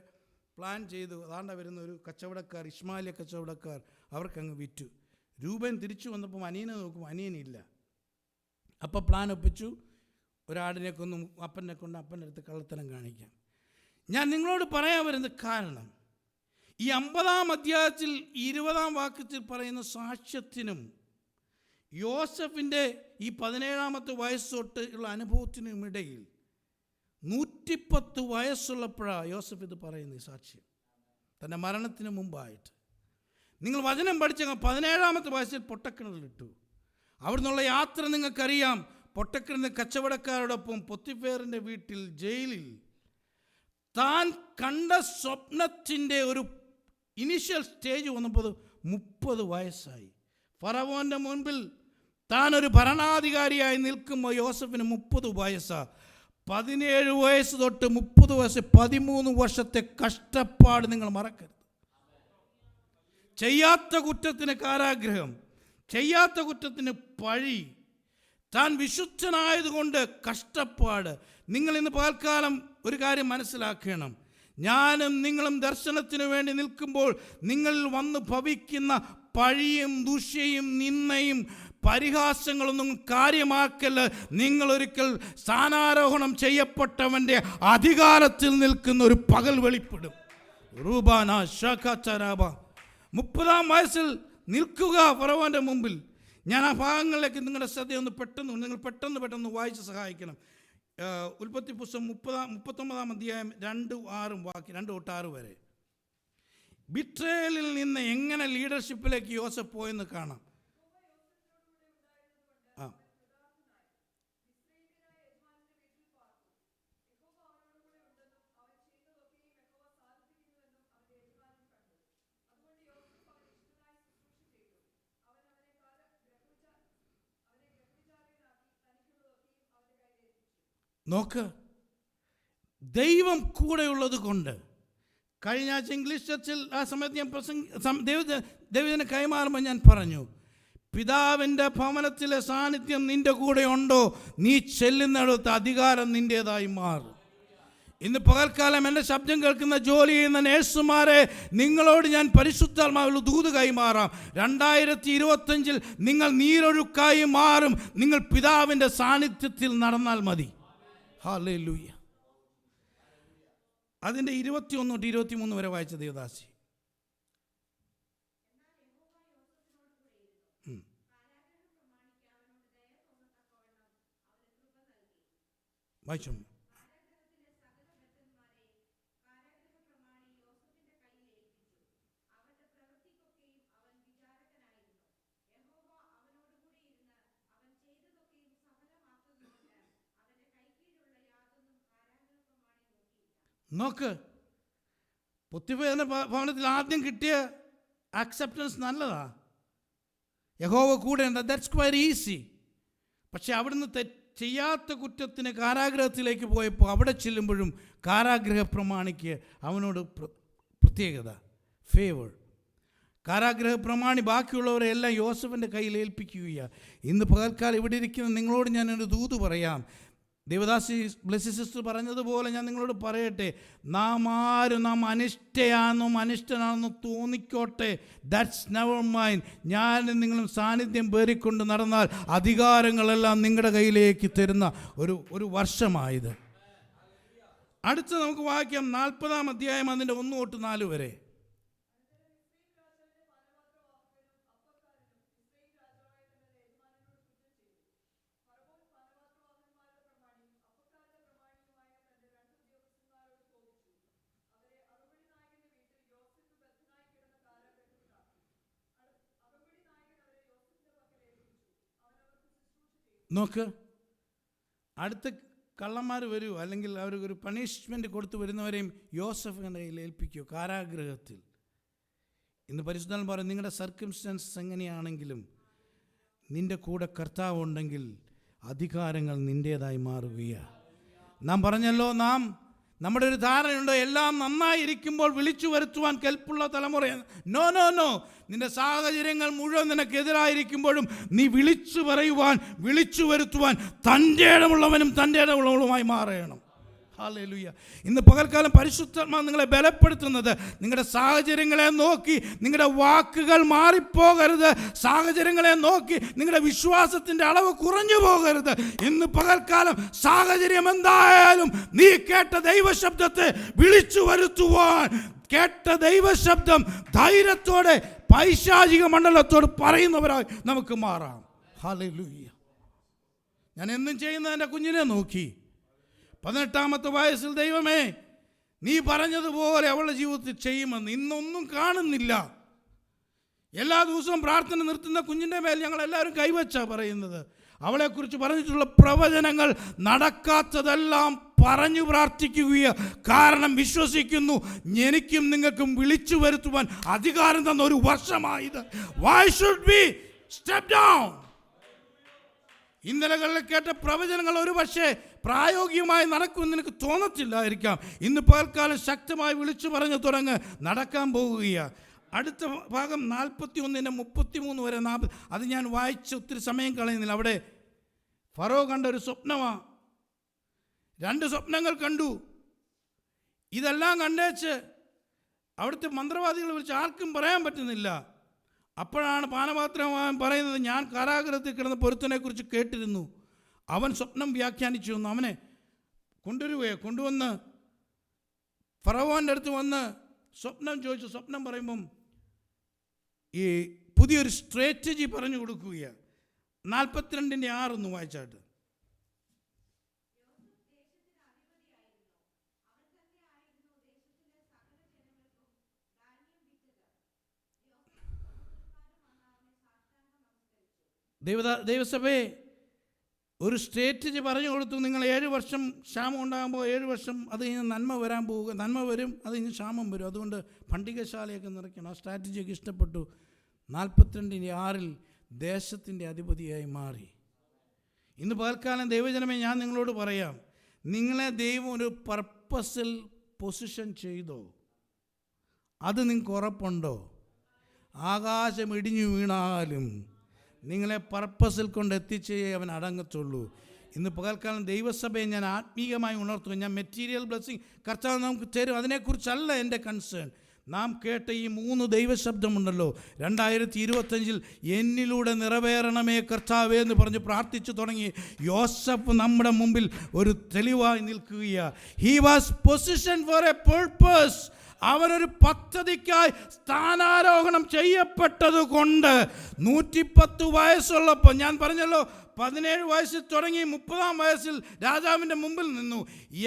പ്ലാൻ ചെയ്തു. അതാണ്ട വരുന്ന ഒരു കച്ചവടക്കാർ, ഇസ്മായിലിയ കച്ചവടക്കാർ, അവർക്കങ്ങ് വിറ്റു. രൂപൻ തിരിച്ചു വന്നപ്പം അനിയനെ നോക്കും, അനിയനില്ല. അപ്പം പ്ലാൻ ഒപ്പിച്ചു, ഒരാടിനെ കൊന്നും അപ്പനെ കൊണ്ട് അപ്പൻ്റെ അടുത്ത് കള്ളത്തരം കാണിക്കാം. ഞാൻ നിങ്ങളോട് പറയാൻ വരുന്ന കാരണം, ഈ 50-ാം അധ്യായത്തിൽ 20-ാം വാക്യത്തിൽ പറയുന്ന സാക്ഷ്യത്തിനും യോസഫിൻ്റെ ഈ 17-ാമത്തെ വയസ്സ് തൊട്ട് ഉള്ള അനുഭവത്തിനും ഇടയിൽ 110 വയസ്സുള്ളപ്പോഴാണ് യോസഫ് ഇത് പറയുന്നത്. ഈ സാക്ഷ്യം തൻ്റെ മരണത്തിന് മുമ്പായിട്ട്. നിങ്ങൾ വചനം പഠിച്ച 17-ാമത്തെ വയസ്സിൽ പൊട്ടക്കിണറിലിട്ടു. അവിടെ നിന്നുള്ള യാത്ര നിങ്ങൾക്കറിയാം. പൊട്ടക്കിണറിന് കച്ചവടക്കാരോടൊപ്പം പൊത്തിഫേറിൻ്റെ വീട്ടിൽ, ജയിലിൽ താൻ കണ്ട സ്വപ്നത്തിൻ്റെ ഒരു ഇനീഷ്യൽ സ്റ്റേജ് വന്നപ്പോൾ 30 വയസ്സായി. ഫറവോൻ്റെ മുൻപിൽ താൻ ഒരു ഭരണാധികാരിയായി നിൽക്കുമ്പോൾ യോസഫിന് 30 വയസ്സാണ്. 17 വയസ്സ് തൊട്ട് 30 വയസ്സ്, 13 വർഷത്തെ കഷ്ടപ്പാട് നിങ്ങൾ മറക്കരുത്. ചെയ്യാത്ത കുറ്റത്തിന് കാരാഗ്രഹം, ചെയ്യാത്ത കുറ്റത്തിന് പഴി, താൻ വിശുദ്ധനായതുകൊണ്ട് കഷ്ടപ്പാട്. നിങ്ങൾ ഇന്ന് പകൽക്കാലം ഒരു കാര്യം മനസ്സിലാക്കണം. ഞാനും നിങ്ങളും ദർശനത്തിന് വേണ്ടി നിൽക്കുമ്പോൾ നിങ്ങളിൽ വന്ന് ഭവിക്കുന്ന പഴിയും ദുഷ്യയും നിന്ദയും പരിഹാസങ്ങളൊന്നും കാര്യമാക്കല്. നിങ്ങളൊരിക്കൽ സ്ഥാനാരോഹണം ചെയ്യപ്പെട്ടവൻ്റെ അധികാരത്തിൽ നിൽക്കുന്ന ഒരു പകൽ വെളിപ്പെടും. റൂബാന ഷഖചരാബ 30-ാം വയസ്സിൽ നിൽക്കുക ഫറവോൻ്റെ മുമ്പിൽ. ഞാൻ ആ ഭാഗങ്ങളിലേക്ക് നിങ്ങളുടെ ശ്രദ്ധയൊന്ന് നിങ്ങൾ പെട്ടെന്ന് വായിച്ച് സഹായിക്കണം. ഉൽപ്പത്തി പുസ്തകം 39-ാം അധ്യായം 2-6 വാക്യം, 2 തൊട്ട് 6 വരെ. ബിട്രയലിൽ നിന്ന് എങ്ങനെ ലീഡർഷിപ്പിലേക്ക് യോസഫ് പോയെന്ന് കാണാം. നോക്ക്, ദൈവം കൂടെയുള്ളത് കൊണ്ട്. കഴിഞ്ഞ ആഴ്ച ഇംഗ്ലീഷ് ചർച്ചിൽ ആ സമയത്ത് ഞാൻ ദൈവത്തിനെ കൈമാറുമ്പോൾ ഞാൻ പറഞ്ഞു, പിതാവിൻ്റെ ഭവനത്തിലെ സാന്നിധ്യം നിൻ്റെ കൂടെ ഉണ്ടോ, നീ ചെല്ലുന്നിടത്ത് അധികാരം നിൻ്റേതായി മാറും. ഇന്ന് പകൽക്കാലം എൻ്റെ ശബ്ദം കേൾക്കുന്ന ജോലി ചെയ്യുന്ന നേഴ്സുമാരെ, നിങ്ങളോട് ഞാൻ പരിശുദ്ധാത്മാവിൽ ദൂത് കൈമാറാം. 2025 നിങ്ങൾ നീരൊഴുക്കായി മാറും. നിങ്ങൾ പിതാവിൻ്റെ സാന്നിധ്യത്തിൽ നടന്നാൽ മതി. ഹല്ലേലൂയ. അതിൻ്റെ 21 തൊട്ട് 23 വരെ വായിച്ച ദേവദാസി. വായിച്ചു. നോക്ക്, പൊത്തിഫേറിന്റെ ഭവനത്തിൽ ആദ്യം കിട്ടിയ ആക്സെപ്റ്റൻസ് നല്ലതാ. യഹോവ കൂടെ ഉണ്ട്, ദാറ്റ്സ് ക്വയറ്റ് ഈസി. പക്ഷെ അവിടുന്ന് ചെയ്യാത്ത കുറ്റത്തിന് കാരാഗ്രഹത്തിലേക്ക് പോയപ്പോൾ അവിടെ ചെല്ലുമ്പോഴും കാരാഗ്രഹ പ്രമാണിക്ക് അവനോട് പ്രത്യേകത, ഫേവർ. കാരാഗ്രഹ പ്രമാണി ബാക്കിയുള്ളവരെ എല്ലാം യോസഫിൻ്റെ കയ്യിൽ ഏൽപ്പിക്കുകയാണ്. ഇന്ന് പകൽക്കാലം ഇവിടെ ഇരിക്കുന്ന നിങ്ങളോട് ഞാനൊരു ദൂത് പറയാം. ദേവദാസി ബ്ലെസ്സി സിസ്റ്റർ പറഞ്ഞതുപോലെ ഞാൻ നിങ്ങളോട് പറയട്ടെ, നാം അനിഷ്ടയാണെന്നോ അനിഷ്ടനാണെന്നോ തോന്നിക്കോട്ടെ, ദാറ്റ്സ് നെവർ മൈൻഡ്. ഞാൻ നിങ്ങളും സാന്നിധ്യം പേറിക്കൊണ്ട് നടന്നാൽ അധികാരങ്ങളെല്ലാം നിങ്ങളുടെ കയ്യിലേക്ക് തരുന്ന ഒരു വർഷമായത്. അടുത്ത നമുക്ക് വായിക്കാം 40-ാം അധ്യായം, അതിൻ്റെ 1 തൊട്ട് 4 വരെ. നോക്ക്, അടുത്ത കള്ളന്മാർ വരുമോ, അല്ലെങ്കിൽ അവർക്കൊരു പണിഷ്മെൻ്റ് കൊടുത്തു വരുന്നവരെയും യോസഫിൻ്റെ കയ്യിൽ ഏൽപ്പിക്കുമോ കാരാഗൃഹത്തിൽ. ഇന്ന് പരിശുദ്ധൻ പറയും, നിങ്ങളുടെ സർക്കംസ്റ്റൻസ് എങ്ങനെയാണെങ്കിലും നിൻ്റെ കൂടെ കർത്താവ് ഉണ്ടെങ്കിൽ അധികാരങ്ങൾ നിൻ്റേതായി മാറുകയാണ്. നാം പറഞ്ഞല്ലോ, നമ്മുടെ ഒരു ധാരണയുണ്ട്, എല്ലാം നന്നായിരിക്കുമ്പോൾ വിളിച്ചു വരുത്തുവാൻ കെൽപ്പുള്ള തലമുറ. നോ നോ നോ, നിന്റെ സാഹചര്യങ്ങൾ മുഴുവൻ നിനക്കെതിരായിരിക്കുമ്പോഴും നീ വിളിച്ചു പറയുവാൻ, വിളിച്ചു വരുത്തുവാൻ തൻ്റെ ഇടമുള്ളവനും തൻ്റെ ഇടമുള്ളവളുമായി മാറണം. ഹല്ലേലൂയ. ഇന്ന് പകൽക്കാലം പരിശുദ്ധാത്മാവ് നിങ്ങളെ ബലപ്പെടുത്തുന്നത്, നിങ്ങളുടെ സാഹചര്യങ്ങളെ നോക്കി നിങ്ങളുടെ വാക്കുകൾ മാറിപ്പോകരുത്. സാഹചര്യങ്ങളെ നോക്കി നിങ്ങളുടെ വിശ്വാസത്തിൻ്റെ അളവ് കുറഞ്ഞു പോകരുത്. ഇന്ന് പകൽക്കാലം സാഹചര്യം എന്തായാലും നീ കേട്ട ദൈവശബ്ദത്തെ വിളിച്ചു വരുത്തുവാൻ, കേട്ട ദൈവശബ്ദം ധൈര്യത്തോടെ പൈശാചിക മണ്ഡലത്തോട് പറയുന്നവരായി നമുക്ക് മാറാം. ഹല്ലേലൂയ. ഞാൻ എന്നും ചെയ്യുന്ന എൻ്റെ കുഞ്ഞിനെ നോക്കി 18-ാമത്തെ വയസ്സിൽ, ദൈവമേ നീ പറഞ്ഞതുപോലെ അവളുടെ ജീവിതത്തിൽ ചെയ്യുമെന്ന് ഇന്നൊന്നും കാണുന്നില്ല. എല്ലാ ദിവസവും പ്രാർത്ഥന നിർത്തുന്ന കുഞ്ഞിൻ്റെ മേൽ ഞങ്ങളെല്ലാവരും കൈവച്ചാ പറയുന്നത്. അവളെക്കുറിച്ച് പറഞ്ഞിട്ടുള്ള പ്രവചനങ്ങൾ നടക്കാത്തതെല്ലാം പറഞ്ഞു പ്രാർത്ഥിക്കുകയാണ്. കാരണം വിശ്വസിക്കുന്നു, എനിക്കും നിങ്ങൾക്കും വിളിച്ചു വരുത്തുവാൻ അധികാരം തന്ന ഒരു വർഷമായത്. Why should we step down? ഇന്നലകളിൽ കേട്ട പ്രവചനങ്ങൾ ഒരു പക്ഷേ പ്രായോഗികമായി നടക്കുമെന്ന് നിനക്ക് തോന്നത്തില്ലായിരിക്കാം. ഇന്ന് പകൽക്കാലം ശക്തമായി വിളിച്ചു പറഞ്ഞു തുടങ്ങ്, നടക്കാൻ പോവുകയാണ്. അടുത്ത ഭാഗം 41-33 വരെ. അത് ഞാൻ വായിച്ച് ഒത്തിരി സമയം കളയുന്നില്ല. അവിടെ ഫറോ കണ്ട ഒരു സ്വപ്നമാണ്. 2 സ്വപ്നങ്ങൾ കണ്ടു. ഇതെല്ലാം കണ്ടേച്ച് അവിടുത്തെ മന്ത്രവാദികളെ വിളിച്ച് ആർക്കും പറയാൻ പറ്റുന്നില്ല. അപ്പോഴാണ് പാനപാത്രമാവൻ പറയുന്നത്, ഞാൻ കാരാഗൃഹത്തിൽ കിടന്ന പൊരുത്തനെക്കുറിച്ച് കേട്ടിരുന്നു. അവൻ സ്വപ്നം വ്യാഖ്യാനിച്ചു വന്നു. അവനെ കൊണ്ടുവന്ന് ഫറവോൻ്റെ അടുത്ത് വന്ന് സ്വപ്നം ചോദിച്ചു. സ്വപ്നം പറയുമ്പം ഈ പുതിയൊരു സ്ട്രാറ്റജി പറഞ്ഞു കൊടുക്കുകയാണ്. 42-6 ഒന്ന് വായിച്ചാട്ട്. ദൈവസഭയെ ഒരു സ്ട്രാറ്റജി പറഞ്ഞു കൊടുത്തു. നിങ്ങൾ 7 വർഷം ക്ഷാമം ഉണ്ടാകുമ്പോൾ 7 വർഷം അത് കഴിഞ്ഞ് നന്മ വരാൻ പോവുക, നന്മ വരും, അത് കഴിഞ്ഞ് ക്ഷാമം വരും. അതുകൊണ്ട് പണ്ടികശാലയൊക്കെ നിറയ്ക്കണം. ആ സ്ട്രാറ്റജിയൊക്കെ ഇഷ്ടപ്പെട്ടു. 42-6 ദേശത്തിൻ്റെ അധിപതിയായി മാറി. ഇന്ന് പകൽക്കാലം ദൈവജനമേ, ഞാൻ നിങ്ങളോട് പറയാം, നിങ്ങളെ ദൈവം ഒരു പർപ്പസിൽ പൊസിഷൻ ചെയ്തോ? അത് നിങ്ങൾക്ക് ഉറപ്പുണ്ടോ? ആകാശം ഇടിഞ്ഞു വീണാലും നിങ്ങളെ പർപ്പസിൽ കൊണ്ട് എത്തിച്ചേ അവൻ അടങ്ങത്തുള്ളൂ. ഇന്ന് പകൽക്കാലം ദൈവസഭയെ ഞാൻ ആത്മീയമായി ഉണർത്തുക. ഞാൻ മെറ്റീരിയൽ ബ്ലെസ്സിങ് കർത്താവ് നമുക്ക് തരും, അതിനെക്കുറിച്ചല്ല എൻ്റെ കൺസേൺ. നാം കേട്ട ഈ 3 ദൈവശബ്ദമുണ്ടല്ലോ, 2025 എന്നിലൂടെ നിറവേറണമേ കർത്താവേ എന്ന് പറഞ്ഞ് പ്രാർത്ഥിച്ചു തുടങ്ങി യോസഫ് നമ്മുടെ മുമ്പിൽ ഒരു തെളിവായി നിൽക്കുകയാണ്. He was position for a purpose. അവനൊരു പദ്ധതിക്കായി സ്ഥാനാരോഹണം ചെയ്യപ്പെട്ടത് കൊണ്ട് 110 വയസ്സുള്ളപ്പോൾ, ഞാൻ പറഞ്ഞല്ലോ 17 വയസ്സിൽ തുടങ്ങി 30-ാം വയസ്സിൽ രാജാവിൻ്റെ മുമ്പിൽ നിന്നു.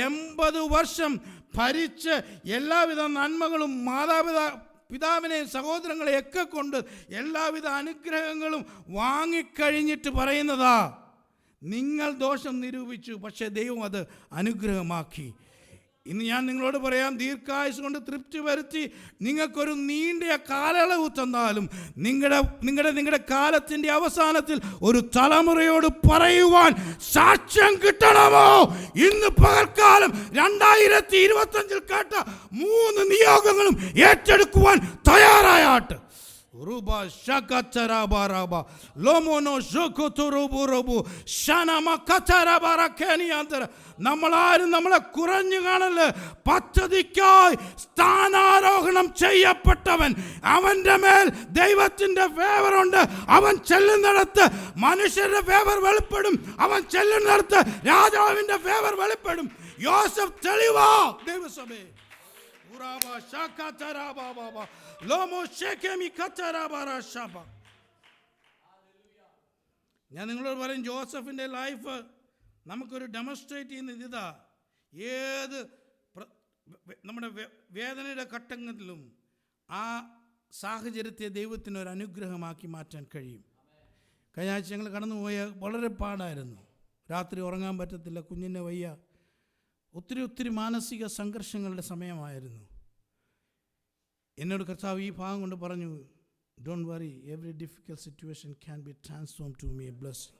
80 വർഷം ഭരിച്ച് എല്ലാവിധ നന്മകളും പിതാവിനെയും സഹോദരങ്ങളെയൊക്കെ കൊണ്ട് എല്ലാവിധ അനുഗ്രഹങ്ങളും വാങ്ങിക്കഴിഞ്ഞിട്ട് പറയുന്നതാ, നിങ്ങൾ ദോഷം നിരൂപിച്ചു, പക്ഷേ ദൈവം അത് അനുഗ്രഹമാക്കി. ഇന്ന് ഞാൻ നിങ്ങളോട് പറയാം, ദീർഘായുസ് കൊണ്ട് തൃപ്തി വരുത്തി നിങ്ങൾക്കൊരു നീണ്ട കാലയളവ് തന്നാലും നിങ്ങളുടെ കാലത്തിൻ്റെ അവസാനത്തിൽ ഒരു തലമുറയോട് പറയുവാൻ സാക്ഷ്യം കിട്ടണമോ? ഇന്ന് പകൽക്കാലം 2025 കേട്ട 3 നിയോഗങ്ങളും ഏറ്റെടുക്കുവാൻ തയ്യാറായാട്ട്. Ruba shakataraba lomono shokoturuburubu shanama katarabarakeniantara. നമ്മളാരും നമ്മളെ കുറഞ്ഞു കാണല്. പദ്ധതിക്കായി സ്ഥാനാരോഹണം ചെയ്യപ്പെട്ടവൻ, അവന്റെ മേൽ ദൈവത്തിന്റെ ഫേവർ ഉണ്ട്. അവൻ ചെല്ലുന്നിടത്ത് മനുഷ്യരുടെ ഫേവർ വെളിപ്പെടും. അവൻ ചെല്ലുന്നിടത്ത് രാജാവിന്റെ ഫേവർ വെളിപ്പെടും. യോസഫ് തെളിവാ ദൈവസഭയെ. ഞാൻ നിങ്ങളോട് പറയും, ജോസഫിന്റെ ലൈഫ് നമുക്കൊരു ഡെമോൺസ്ട്രേറ്റ് ചെയ്യുന്നത് ഇതാ. ഏത് നമ്മുടെ വേദനയുടെ ഘട്ടങ്ങളിലും ആ സാഹചര്യത്തെ ദൈവത്തിന് ഒരു അനുഗ്രഹമാക്കി മാറ്റാൻ കഴിയും. കഴിഞ്ഞ ആഴ്ച ഞങ്ങൾ കടന്നുപോയ വളരെ പാടായിരുന്നു. രാത്രി ഉറങ്ങാൻ പറ്റത്തില്ല, കുഞ്ഞിനെ വയ്യ, ഒത്തിരി മാനസിക സംഘർഷങ്ങളുടെ സമയമായിരുന്നു. എന്നോട് കർത്താവ് ഈ ഭാഗം കൊണ്ട് പറഞ്ഞു, don't worry, every difficult situation can be transform to me a blessing.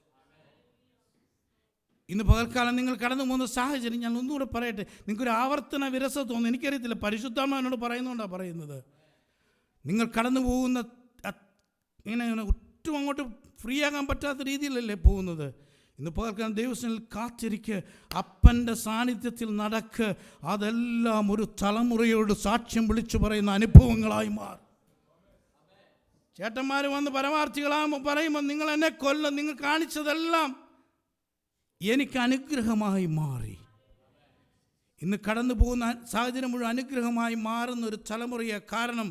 ഇന്ന് പകൽക്കാലം നിങ്ങൾ കടന്നു പോകുന്ന സാഹചര്യം ഞാൻ ഒന്നുകൂടെ പറയട്ടെ. നിങ്ങൾക്കൊരു ആവർത്തന വിരസ തോന്നുന്നു, എനിക്കറിയത്തില്ല, പരിശുദ്ധാത്മാവ് എന്നോട് പറയുന്നതുകൊണ്ടാണ് പറയുന്നത്. നിങ്ങൾ കടന്നു പോകുന്ന ഇങ്ങനെ ഒട്ടും അങ്ങോട്ട് ഫ്രീ ആകാൻ പറ്റാത്ത രീതിയിലല്ലേ പോകുന്നത്. ഇന്ന് പകൽക്കാലം ദൈവസന്നിധിയിൽ കാത്തിരിക്ക്, അപ്പൻ്റെ സാന്നിധ്യത്തിൽ നടക്ക്. അതെല്ലാം ഒരു തലമുറയോട് സാക്ഷ്യം വിളിച്ചു പറയുന്ന അനുഭവങ്ങളായി മാറും. ചേട്ടന്മാർ വന്ന് പരമാർത്ഥികളാകുമ്പോൾ പറയുമ്പോൾ നിങ്ങൾ എന്നെ കൊല്ലും, നിങ്ങൾ കാണിച്ചതെല്ലാം എനിക്ക് അനുഗ്രഹമായി മാറി. ഇന്ന് കടന്നു പോകുന്ന സാഹചര്യം മുഴുവൻ അനുഗ്രഹമായി മാറുന്ന ഒരു തലമുറയെ. കാരണം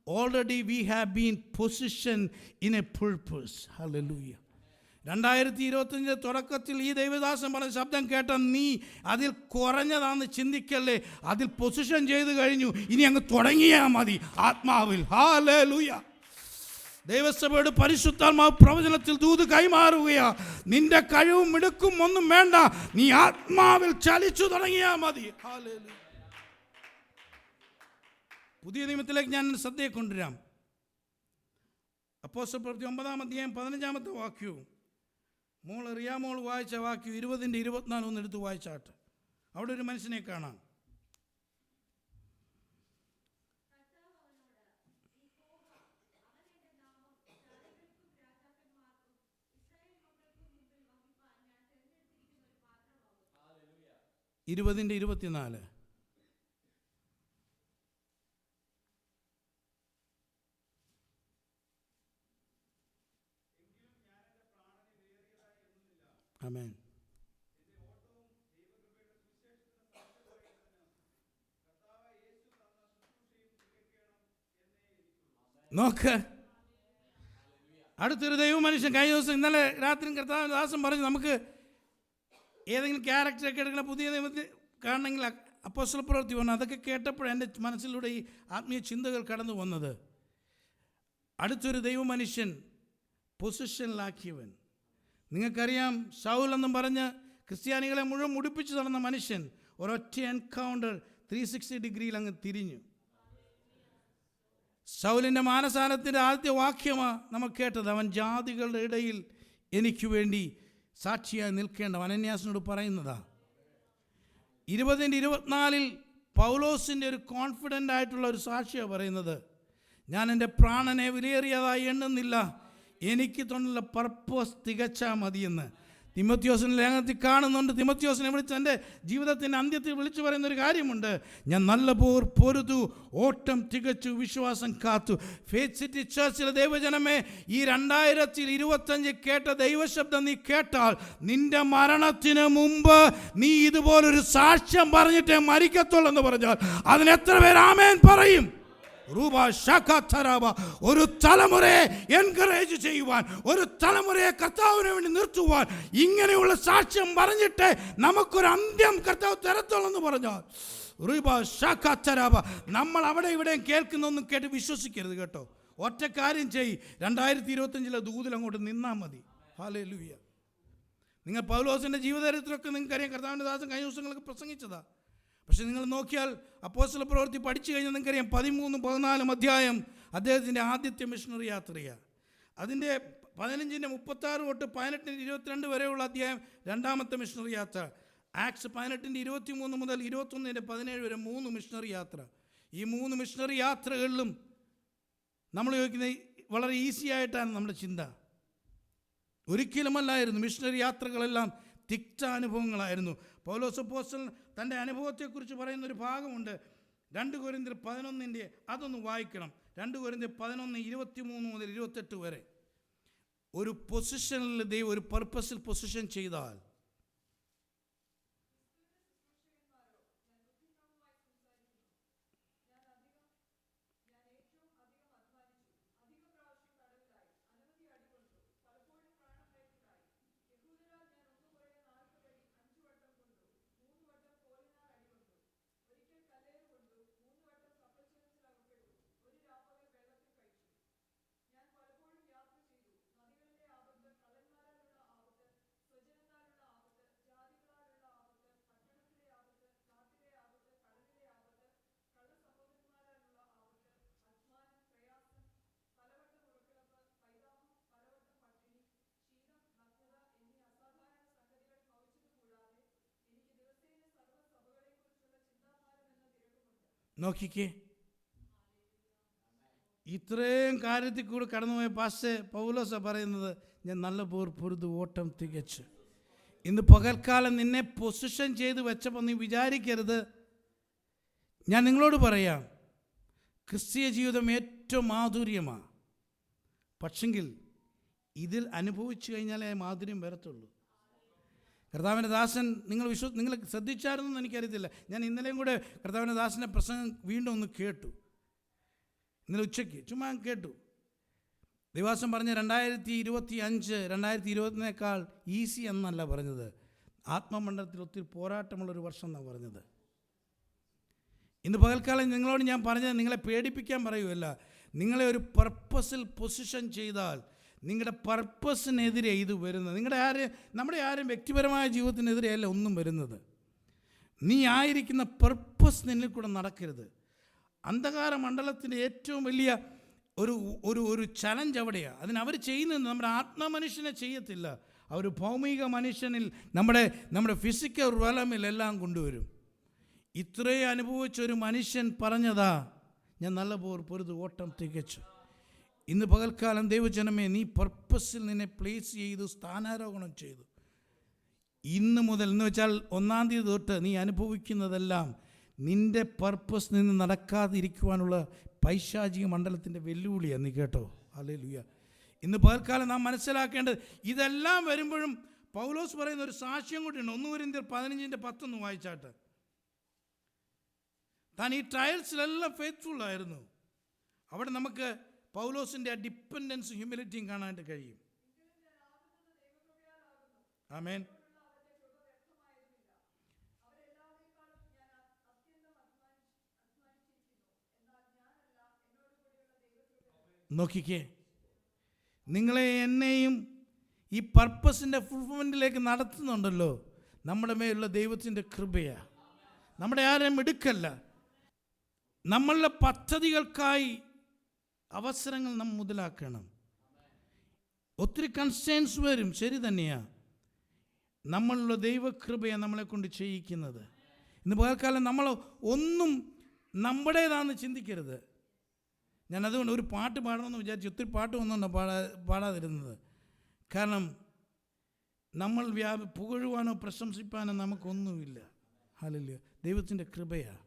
already we have been position in A purpose. Hallelujah. 2025 തുടക്കത്തിൽ ഈ ദൈവദാസൻ പറഞ്ഞ ശബ്ദം കേട്ട നീ അതിൽ കുറഞ്ഞതാണെന്ന് ചിന്തിക്കല്ലേ. അതിൽ പൊസിഷൻ ചെയ്ത് കഴിഞ്ഞു, ഇനി അങ്ങ് തുടങ്ങിയാൽ മതി ആത്മാവിൽ. ഹല്ലേലൂയ. ദൈവസഭയുടെ പരിശുദ്ധാത്മാവ് പ്രവചനത്തിൽ ദൂത് കൈമാറുകയാ. നിന്റെ കഴിവും മിടുക്കും ഒന്നും വേണ്ട, നീ ആത്മാവിൽ ചലിച്ചു തുടങ്ങിയാൽ മതി. ഹല്ലേലൂയ. പുതിയ നിയമത്തിലേക്ക് ഞാൻ ശ്രദ്ധയെ കൊണ്ടുവരാം. അപ്പോസ്തലപ്രവൃത്തി 9-ാം അധ്യായം 15-ാമത്തെ വാക്യവും റിയാമോൾ വായിച്ച വാക്യം 20-24 ഒന്ന് എടുത്ത് വായിച്ചാട്ട്. അവിടെ ഒരു മനുഷ്യനെ കാണാം. ഇരുപതിൻ്റെ 24. ആമേൻ. നോക്ക്, അടുത്തൊരു ദൈവ മനുഷ്യൻ കഴിഞ്ഞ ദിവസം ഇന്നലെ രാത്രി കർത്താവിന്റെ ദാസൻ പറഞ്ഞു, നമുക്ക് ഏതെങ്കിലും ക്യാരക്ടറൊക്കെ എടുക്കണം പുതിയ നിയമത്തിൽ കാണണമെങ്കിൽ അപ്പോസ്തലപ്രവൃത്തി പറഞ്ഞു. അതൊക്കെ കേട്ടപ്പോഴാണ് എൻ്റെ മനസ്സിലൂടെ ഈ ആത്മീയ ചിന്തകൾ കടന്നു വന്നത്. അടുത്തൊരു ദൈവ മനുഷ്യൻ പൊസിഷനിലാക്കിയവൻ. നിങ്ങൾക്കറിയാം, ശൗൽ എന്നും പറഞ്ഞ് ക്രിസ്ത്യാനികളെ മുഴുവൻ മുടിപ്പിച്ച് നടന്ന മനുഷ്യൻ ഒരൊറ്റ എൻകൗണ്ടർ 360 ഡിഗ്രിയിൽ അങ്ങ് തിരിഞ്ഞു. ശൗലിൻ്റെ മാനസാനത്തിൻ്റെ ആദ്യത്തെ വാക്യമാണ് നമ്മൾ കേട്ടത്. അവൻ ജാതികളുടെ ഇടയിൽ എനിക്ക് വേണ്ടി സാക്ഷിയായി നിൽക്കേണ്ട അനന്യാസിനോട് പറയുന്നതാ. 20-24 പൗലോസിൻ്റെ ഒരു കോൺഫിഡൻ്റ് ആയിട്ടുള്ള ഒരു സാക്ഷിയാണ് പറയുന്നത്. ഞാൻ എൻ്റെ പ്രാണനെ വിലയേറിയതായി എണ്ണുന്നില്ല, എനിക്ക് തന്നുള്ള പർപ്പസ് തികച്ചാൽ മതിയെന്ന്. തിമോത്തിയോസിൻ്റെ ലേഖനത്തിൽ കാണുന്നുണ്ട്. തിമോത്തിയോസിനെ വിളിച്ച് എൻ്റെ ജീവിതത്തിൻ്റെ അന്ത്യത്തിൽ വിളിച്ചു പറയുന്നൊരു കാര്യമുണ്ട്. ഞാൻ നല്ല പോർ പൊരുതു, ഓട്ടം തികച്ചു, വിശ്വാസം കാത്തു. ഫെയ്ത്ത് സിറ്റി ചർച്ചിലെ ദൈവജനമേ, ഈ 2025 കേട്ട ദൈവശബ്ദം നീ കേട്ടാൽ നിന്റെ മരണത്തിന് മുമ്പ് നീ ഇതുപോലൊരു സാക്ഷ്യം പറഞ്ഞിട്ടേ മരിക്കത്തുള്ളൂ എന്ന് പറഞ്ഞാൽ അതിന് എത്ര പേര് ആമേൻ പറയും? ഒരു തലമുറയെ എൻകറേജ് ചെയ്യുവാൻ, ഒരു തലമുറയെ കർത്താവിന് വേണ്ടി നിർത്തുവാൻ ഇങ്ങനെയുള്ള സാക്ഷ്യം പറഞ്ഞിട്ട് നമുക്കൊരു അന്ത്യം കർത്താവ് തരത്തുള്ളെന്ന് പറഞ്ഞാൽ നമ്മൾ അവിടെ ഇവിടെയും കേൾക്കുന്നൊന്നും കേട്ട് വിശ്വസിക്കരുത് കേട്ടോ. ഒറ്റ കാര്യം ചെയ്യ്, 2025 ദൂതിൽ അങ്ങോട്ട് നിന്നാൽ മതി. ഹല്ലേലൂയ. നിങ്ങൾ പൗലോസിൻ്റെ ജീവിതചരിത്രമൊക്കെ നിങ്ങൾക്കറിയാം. കർത്താവിൻ്റെ ദാസൻ കഴിഞ്ഞ ദിവസങ്ങളൊക്കെ പ്രസംഗിച്ചതാ. പക്ഷെ നിങ്ങൾ നോക്കിയാൽ അപ്പോസ്തലപ്രവൃത്തി പഠിച്ചു കഴിഞ്ഞാൽ നിങ്ങൾക്കറിയാം 13-14 അധ്യായം അദ്ദേഹത്തിൻ്റെ ആദ്യത്തെ മിഷണറി യാത്രയാണ്. അതിൻ്റെ 15-36 തൊട്ട് 18-22 വരെയുള്ള അധ്യായം രണ്ടാമത്തെ മിഷണറി യാത്ര. ആക്ട്സ് 18-23 മുതൽ 21-17 വരെ 3 മിഷണറി യാത്ര. ഈ 3 മിഷണറി യാത്രകളിലും നമ്മൾ ചോദിക്കുന്നത് വളരെ ഈസി ആയിട്ടാണ് നമ്മുടെ ചിന്ത. ഒരിക്കലുമല്ലായിരുന്നു. മിഷണറി യാത്രകളെല്ലാം തിക്ത അനുഭവങ്ങളായിരുന്നു. പൗലോസ് അപ്പോസ്തലൻ തൻ്റെ അനുഭവത്തെക്കുറിച്ച് പറയുന്നൊരു ഭാഗമുണ്ട്. 2 കൊരിന്ത്യർ 11 അതൊന്ന് വായിക്കണം. 2 കൊരിന്ത്യർ 11 23 മുതൽ 28 വരെ. ഒരു പൊസിഷനിൽ ദൈവം ഒരു പർപ്പസിൽ പൊസിഷൻ ചെയ്താൽ നോക്കിക്കേ, ഇത്രയും കാര്യത്തിൽ കൂടെ കടന്നുപോയ പാസ്റ്റർ പൗലോസാ പറയുന്നത്, ഞാൻ നല്ല പൊരുത് ഓട്ടം തികച്ചു. ഇന്ന് പകൽക്കാലം നിന്നെ പൊസിഷൻ ചെയ്ത് വെച്ചപ്പോൾ നീ വിചാരിക്കരുത്. ഞാൻ നിങ്ങളോട് പറയാം, ക്രിസ്തീയ ജീവിതം ഏറ്റവും മാധുര്യമാണ്. പക്ഷെങ്കിൽ ഇതിൽ അനുഭവിച്ചു കഴിഞ്ഞാലേ മാധുര്യം വരത്തുള്ളൂ. കർത്താവിൻ്റെ ദാസൻ നിങ്ങൾ ശ്രദ്ധിച്ചായിരുന്നെന്ന് എനിക്കറിയത്തില്ല. ഞാൻ ഇന്നലെയും കൂടെ കർത്താവിൻ്റെ ദാസൻ്റെ പ്രസംഗം വീണ്ടും ഒന്ന് കേട്ടു. ഇന്നലെ ഉച്ചയ്ക്ക് ചുമ്മാ കേട്ടു. ദൈവാസം പറഞ്ഞ 2025 2020 ഈസി എന്നല്ല പറഞ്ഞത്. ആത്മമണ്ഡലത്തിൽ ഒത്തിരി പോരാട്ടമുള്ളൊരു വർഷം എന്നാണ് പറഞ്ഞത്. ഇന്ന് പകൽക്കാലം നിങ്ങളോട് ഞാൻ പറഞ്ഞത് നിങ്ങളെ പേടിപ്പിക്കാൻ പറയുമല്ല. നിങ്ങളെ ഒരു പർപ്പസിൽ പൊസിഷൻ ചെയ്താൽ നിങ്ങളുടെ പർപ്പസിനെതിരെ ഇത് വരുന്നത്. നമ്മുടെ ആരും വ്യക്തിപരമായ ജീവിതത്തിനെതിരെയല്ല ഒന്നും വരുന്നത്. നീ ആയിരിക്കുന്ന പർപ്പസ് നിന്നിൽ കൂടെ നടക്കരുത്. അന്ധകാര മണ്ഡലത്തിൻ്റെ ഏറ്റവും വലിയ ഒരു ചലഞ്ച് അവിടെയാണ്. അതിനവർ ചെയ്യുന്നത് നമ്മുടെ ആത്മമനുഷ്യനെ ചെയ്യത്തില്ല. അവർ ഭൗമിക മനുഷ്യനിൽ നമ്മുടെ ഫിസിക്കൽ റലമിലെല്ലാം കൊണ്ടുവരും. ഇത്രയും അനുഭവിച്ചൊരു മനുഷ്യൻ പറഞ്ഞതാ, ഞാൻ നല്ല പൊരുത് ഓട്ടം തികച്ചു. ഇന്ന് പകൽക്കാലം ദൈവജനമേ, നീ പർപ്പസിൽ നിന്നെ പ്ലേസ് ചെയ്തു, സ്ഥാനാരോഹണം ചെയ്തു. ഇന്ന് മുതൽ എന്ന് വെച്ചാൽ 1-ാം തീയതി തൊട്ട് നീ അനുഭവിക്കുന്നതെല്ലാം നിൻ്റെ പർപ്പസ് നിന്ന് നടക്കാതിരിക്കുവാനുള്ള പൈശാചിക മണ്ഡലത്തിൻ്റെ വെല്ലുവിളിയാണ്. നീ കേട്ടോ? ഹല്ലേലൂയ. ഇന്ന് പകൽക്കാലം നാം മനസ്സിലാക്കേണ്ടത് ഇതെല്ലാം വരുമ്പോഴും പൗലോസ് പറയുന്ന ഒരു സാക്ഷ്യം കൂടിയുണ്ട്. 1 കൊരിന്ത്യർ 15:10 വായിച്ചാട്ട്. താൻ ഈ ട്രയൽസിലെല്ലാം ഫെയ്ത്ത്ഫുള്ളായിരുന്നു. അവിടെ നമുക്ക് പൗലോസിൻ്റെ ആ ഡിപ്പെൻഡൻസും ഹ്യൂമിലിറ്റിയും കാണാനായിട്ട് കഴിയും. ആമേൻ. നോക്കിക്കേ, നിങ്ങളെ എന്നെയും ഈ പർപ്പസിൻ്റെ ഫുൾഫിൽമെൻറ്റിലേക്ക് നടത്തുന്നുണ്ടല്ലോ, നമ്മുടെ മേലുള്ള ദൈവത്തിൻ്റെ കൃപയാണ്. നമ്മുടെ ആരും എടുക്കല്ല. നമ്മളുടെ പദ്ധതികൾക്കായി അവസരങ്ങൾ നാം മുതലാക്കണം. ഒത്തിരി കൺസ്റ്റൻസ് വരും, ശരി തന്നെയാണ്. നമ്മളുള്ള ദൈവകൃപയാണ് നമ്മളെ കൊണ്ട് ചെയ്യിക്കുന്നത്. ഇന്ന് പകൽക്കാലം നമ്മൾ ഒന്നും നമ്മുടേതാണെന്ന് ചിന്തിക്കരുത്. ഞാനതുകൊണ്ട് ഒരു പാട്ട് പാടണമെന്ന് വിചാരിച്ചു. ഒത്തിരി പാട്ട് വന്നുകൊണ്ടാണ് പാടാതിരുന്നത്. കാരണം നമ്മൾ പുകഴുവാനോ പ്രശംസിപ്പാനോ നമുക്കൊന്നുമില്ല. ഹല്ലേലൂയ. ദൈവത്തിൻ്റെ കൃപയാണ്.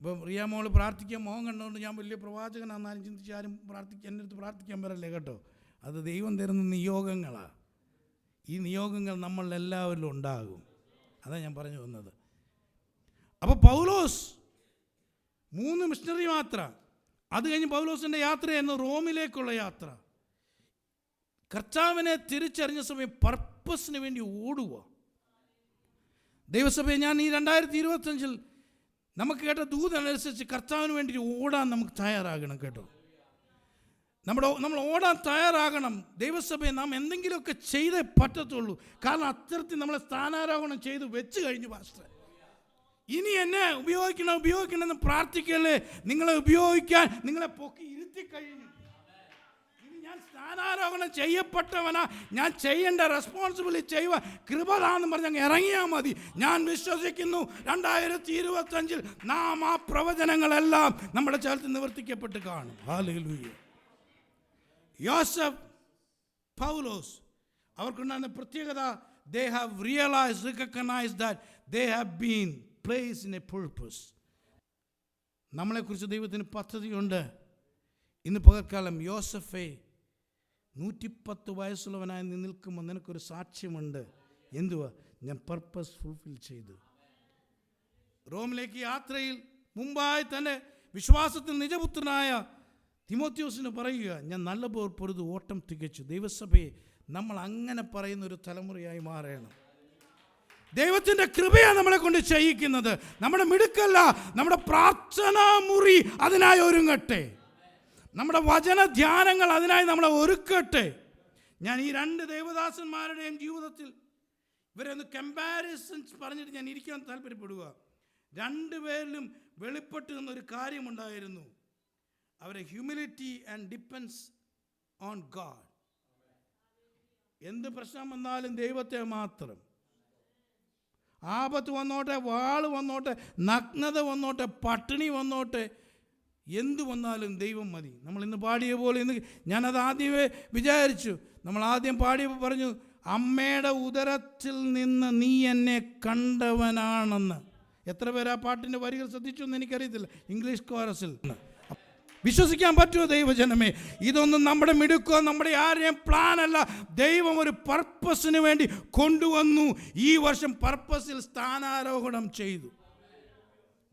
ഇപ്പം റിയാമോൾ പ്രാർത്ഥിക്കാൻ മോഹം കണ്ടുകൊണ്ട് ഞാൻ വലിയ പ്രവാചകനാണെന്നാലും ചിന്തിച്ച് ആരും എൻ്റെ അടുത്ത് പ്രാർത്ഥിക്കാൻ വരല്ലേ കേട്ടോ. അത് ദൈവം തരുന്ന നിയോഗങ്ങളാണ്. ഈ നിയോഗങ്ങൾ നമ്മളെല്ലാവരിലും ഉണ്ടാകും. അതാണ് ഞാൻ പറഞ്ഞു വന്നത്. അപ്പോൾ പൗലോസ് 3 മിഷണറി യാത്ര, അത് കഴിഞ്ഞ് പൗലോസിൻ്റെ യാത്രയായിരുന്നു റോമിലേക്കുള്ള യാത്ര. കർത്താവിനെ തിരിച്ചറിഞ്ഞ സമയം പർപ്പസിന് വേണ്ടി ഓടുക. ദൈവസഭയെ ഞാൻ ഈ 2025 നമുക്ക് കേട്ട ദൂതനുസരിച്ച് കർത്താവിന് വേണ്ടി ഓടാൻ നമുക്ക് തയ്യാറാകണം കേട്ടോ. നമ്മൾ ഓടാൻ തയ്യാറാകണം. ദൈവസഭയെ നാം എന്തെങ്കിലുമൊക്കെ ചെയ്തേ പറ്റത്തുള്ളൂ. കാരണം അത്തരത്തിൽ നമ്മളെ സ്ഥാനാരോഹണം ചെയ്ത് വെച്ച് കഴിഞ്ഞു പാസ്റ്റർ. ഇനി എന്നെ ഉപയോഗിക്കണമെന്ന് പ്രാർത്ഥിക്കല്ലേ. നിങ്ങളെ ഉപയോഗിക്കാൻ നിങ്ങളെ പൊക്കി ഇരുത്തി കഴിഞ്ഞു. ഇനി ഞാൻ സ്ഥാനാരോഹണം ചെയ്യപ്പെട്ടവനാ, ഞാൻ ചെയ്യേണ്ട റെസ്പോൺസിബിലിറ്റി ചെയ്യുക കൃപതാന്ന് പറഞ്ഞ് ഇറങ്ങിയാൽ മതി. ഞാൻ വിശ്വസിക്കുന്നു 2025 നാം ആ പ്രവചനങ്ങളെല്ലാം നമ്മുടെ ചേർത്ത് നിവർത്തിക്കപ്പെട്ട് കാണും. ഹല്ലേലൂയ. യോസഫ്, പൗലോസ്, അവർക്കുണ്ടായിരുന്ന പ്രത്യേകത, they have realized, recognized that they have been placed in a purpose. നമ്മളെക്കുറിച്ച് ദൈവത്തിന് പദ്ധതിയുണ്ട്. ഇന്ന് പകൽക്കാലം യോസഫേ, 110 വയസ്സുള്ളവനായി നീ നിൽക്കുമ്പോൾ നിനക്കൊരു സാക്ഷ്യമുണ്ട്. എന്തുവാ? ഞാൻ പർപ്പസ് ഫുൾഫിൽ ചെയ്തു. റോമിലേക്ക് യാത്രയിൽ മുമ്പായി തന്നെ വിശ്വാസത്തിൽ നിജപുത്രനായ തിമോത്തിയോസിന് പറയുക, ഞാൻ നല്ല പോർ പൊരുത് ഓട്ടം തികച്ചു. ദൈവസഭയെ നമ്മൾ അങ്ങനെ പറയുന്ന ഒരു തലമുറയായി മാറണം. ദൈവത്തിൻ്റെ കൃപയാണ് നമ്മളെ കൊണ്ട് ചെയ്യിക്കുന്നത്, നമ്മുടെ മിടുക്കല്ല. നമ്മുടെ പ്രാർത്ഥനാ മുറി അതിനായി ഒരുങ്ങട്ടെ, നമ്മുടെ വചന ധ്യാനങ്ങൾ അതിനായി നമ്മളെ ഒരുക്കട്ടെ. ഞാൻ ഈ 2 ദേവദാസന്മാരുടെയും ജീവിതത്തിൽ ഇവരൊന്ന് കമ്പാരിസൺസ് പറഞ്ഞിട്ട് ഞാൻ ഇരിക്കാൻ താല്പര്യപ്പെടുക. 2 പേരിലും വെളിപ്പെട്ട് നിന്നൊരു കാര്യമുണ്ടായിരുന്നു. അവരെ humility and depends on God. എന്ത് പ്രശ്നം വന്നാലും ദൈവത്തെ മാത്രം. ആപത്ത് വന്നോട്ടെ, വാള് വന്നോട്ടെ, നഗ്നത വന്നോട്ടെ, പട്ടിണി വന്നോട്ടെ, എന്തു വന്നാലും ദൈവം മതി. നമ്മൾ ഇന്ന് പാടിയ പോലെ, ഇന്ന് ഞാനത് ആദ്യമേ വിചാരിച്ചു. നമ്മൾ ആദ്യം പാടിയപ്പോൾ പറഞ്ഞു, അമ്മയുടെ ഉദരത്തിൽ നിന്ന് നീ എന്നെ കണ്ടവനാണെന്ന്. എത്ര പേര് ആ പാട്ടിൻ്റെ വരികൾ ശ്രദ്ധിച്ചു എന്ന് എനിക്കറിയത്തില്ല. ഇംഗ്ലീഷ് കോറസിൽ വിശ്വസിക്കാൻ പറ്റുമോ ദൈവജനമേ? ഇതൊന്നും നമ്മുടെ മിടുക്കോ നമ്മുടെ ആരെയും പ്ലാനല്ല. ദൈവം ഒരു പർപ്പസിന് വേണ്ടി കൊണ്ടുവന്നു. ഈ വർഷം പർപ്പസിൽ സ്ഥാനാരോഹണം ചെയ്തു.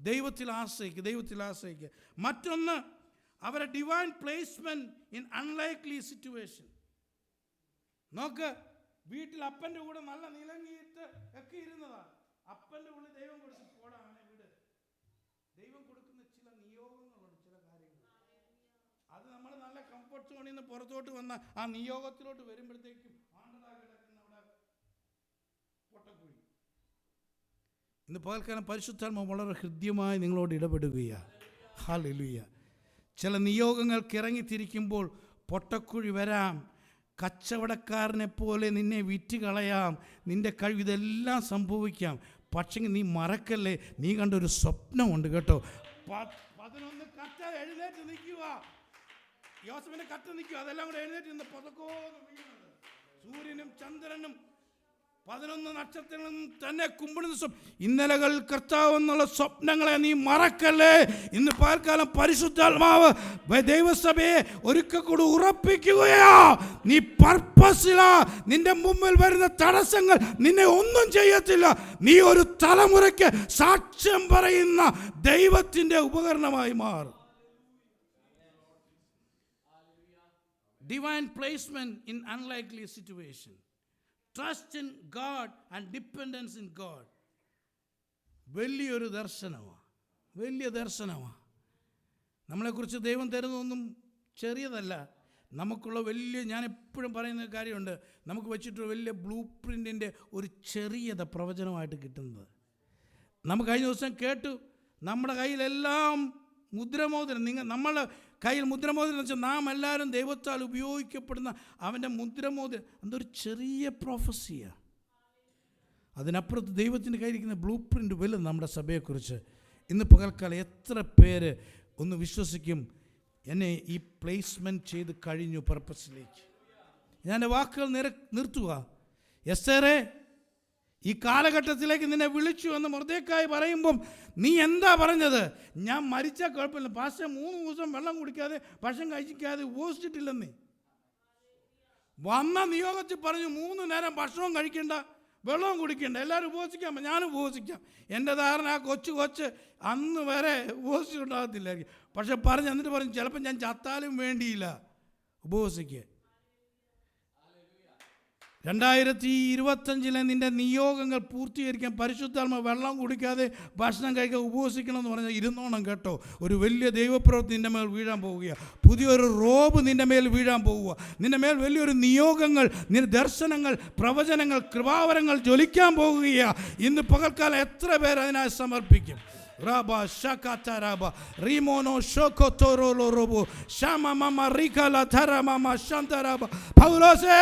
ദൈവത്തിൽ ആശ്രയിക്കുക. മറ്റൊന്ന്, അവരുടെ divine placement in unlikely situation. നോക്ക്, വീട്ടിൽ അപ്പൻ്റെ കൂടെ നല്ല നിലങ്ങിയിട്ട് ഒക്കെ ഇരുന്നതാണ്. അപ്പൻ്റെ ഉള്ളിൽ ദൈവം കൊടുത്തു, പോടാ അവനെ വിട്. ദൈവം കൊടുക്കുന്ന ചില നിയോഗങ്ങളുണ്ട്, ചില കാര്യങ്ങൾ. അത് നമ്മൾ നല്ല കംഫർട്ട് സോണിൽ നിന്ന് പുറത്തോട്ട് വന്ന ആ നിയോഗത്തിലോട്ട് വരുമ്പോഴത്തേക്കും പൊട്ടക്കുഴി. ഇന്ന് പകൽക്കാലം പരിശുദ്ധാത്മാവ് വളരെ ഹൃദ്യമായി നിങ്ങളോട് ഇടപെടുകയാണ്. ഹല്ലേലൂയ. ചില നിയോഗങ്ങൾക്ക് ഇറങ്ങിത്തിരിക്കുമ്പോൾ പൊട്ടക്കുഴി വരാം. കച്ചവടക്കാരനെ പോലെ നിന്നെ വിറ്റ് കളയാം. നിൻ്റെ കഴിവ്, ഇതെല്ലാം സംഭവിക്കാം. പക്ഷേ നീ മറക്കല്ലേ, നീ കണ്ടൊരു സ്വപ്നമുണ്ട് കേട്ടോ. 11 കറ്റ എഴുന്നേറ്റ് നിൽക്കുക. യോസഫിൻ്റെ കറ്റ നിൽക്കുക. അതെല്ലാം കൂടെ എഴുന്നേറ്റ് നിന്ന് പതക്കോന്ന് വീഴുന്നത്. സൂര്യനും ചന്ദ്രനും 11 നക്ഷത്രങ്ങളും തന്നെ കുമ്പിടുന്ന ഇന്നലകൾ കർത്താവ് എന്നുള്ള സ്വപ്നങ്ങളെ നീ മറക്കല്ലേ. ഇന്ന് പകൽക്കാലം പരിശുദ്ധാത്മാവ് ദൈവസഭയെ ഒരിക്കൽ കൂടി ഉറപ്പിക്കുകയാ. നീ പർപ്പസിലാ. നിന്റെ മുമ്പിൽ വരുന്ന തടസ്സങ്ങൾ നിന്നെ ഒന്നും ചെയ്യത്തില്ല. നീ ഒരു തലമുറയ്ക്ക് സാക്ഷ്യം പറയുന്ന ദൈവത്തിൻ്റെ ഉപകരണമായി മാറും. Divine placement in unlikely situation. Trust in God and dependence in God. വലിയൊരു ദർശനമാണ്. നമ്മളെക്കുറിച്ച് ദൈവം തരുന്നതൊന്നും ചെറിയതല്ല. നമുക്കുള്ള വലിയ, ഞാൻ എപ്പോഴും പറയുന്ന കാര്യമുണ്ട്, നമുക്ക് വെച്ചിട്ടുള്ള വലിയ ബ്ലൂ പ്രിൻറ്റിൻ്റെ ഒരു ചെറിയത പ്രവചനമായിട്ട് കിട്ടുന്നത്. നമുക്ക് കഴിഞ്ഞ ദിവസം കേട്ടു, നമ്മുടെ കയ്യിലെല്ലാം മുദ്രമോതിരം. നമ്മളുടെ കയ്യിൽ മുദ്രമോതിരം എന്ന് വെച്ചാൽ നാം എല്ലാവരും ദൈവത്താൽ ഉപയോഗിക്കപ്പെടുന്ന അവൻ്റെ മുദ്രമോതിരം. എന്തൊരു ചെറിയ പ്രൊഫസിയാണ്. അതിനപ്പുറത്ത് ദൈവത്തിൻ്റെ കയ്യിലിരിക്കുന്ന ബ്ലൂ പ്രിൻ്റ് വലുത് നമ്മുടെ സഭയെക്കുറിച്ച്. ഇന്ന് പകൽക്കാലം എത്ര പേര് ഒന്ന് വിശ്വസിക്കും, എന്നെ ഈ പ്ലേസ്മെൻറ്റ് ചെയ്ത് കഴിഞ്ഞു പർപ്പസിലേക്ക്? ഞാൻ എൻ്റെ വാക്കുകൾ നിർത്തുക. എസ്തേറേ, ഈ കാലഘട്ടത്തിലേക്ക് നിന്നെ വിളിച്ചു എന്ന് മൊർദെഖായി പറയുമ്പം നീ എന്താ പറഞ്ഞത്? ഞാൻ മരിച്ചാൽ കുഴപ്പമില്ല, പാസ്റ്റർ 3 ദിവസം വെള്ളം കുടിക്കാതെ ഭക്ഷണം കഴിക്കാതെ ഉപവസിച്ചിട്ടില്ലെന്നേ. വന്ന നിയോഗത്തിൽ പറഞ്ഞു 3 നേരം ഭക്ഷണവും കഴിക്കേണ്ട, വെള്ളവും കുടിക്കേണ്ട, എല്ലാവരും ഉപവസിക്കാം, ഞാനും ഉപവസിക്കാം. എൻ്റെ ധാരണ ആ കൊച്ച് അന്ന് വരെ ഉപവസിച്ചിട്ടുണ്ടാകത്തില്ലായിരിക്കും. പക്ഷെ എന്നിട്ട് പറഞ്ഞു ചിലപ്പോൾ ഞാൻ ചത്താലും വേണ്ടിയില്ല ഉപവസിക്കുക. 2025 നിൻ്റെ നിയോഗങ്ങൾ പൂർത്തീകരിക്കാൻ പരിശുദ്ധാത്മാവ് വെള്ളം കുടിക്കാതെ ഭക്ഷണം കഴിക്കാൻ ഉപവസിക്കണമെന്ന് പറഞ്ഞാൽ ഇരുന്നോണം കേട്ടോ. ഒരു വലിയ ദൈവപ്രവൃത്തി നിൻ്റെ മേൽ വീഴാൻ പോവുകയാണ്. പുതിയൊരു റോബ് നിൻ്റെ മേൽ വീഴാൻ പോവുക. നിൻ്റെ മേൽ വലിയൊരു നിയോഗങ്ങൾ, ദർശനങ്ങൾ, പ്രവചനങ്ങൾ, കൃപാവരങ്ങൾ ജ്വലിക്കാൻ പോകുകയാണ്. ഇന്ന് പകൽക്കാലം എത്ര പേർ അതിനായി സമർപ്പിക്കും? Raba shakata raba rimono shokotoro robo shama mama rikala thara mama shantaraba. പൗലോസേ,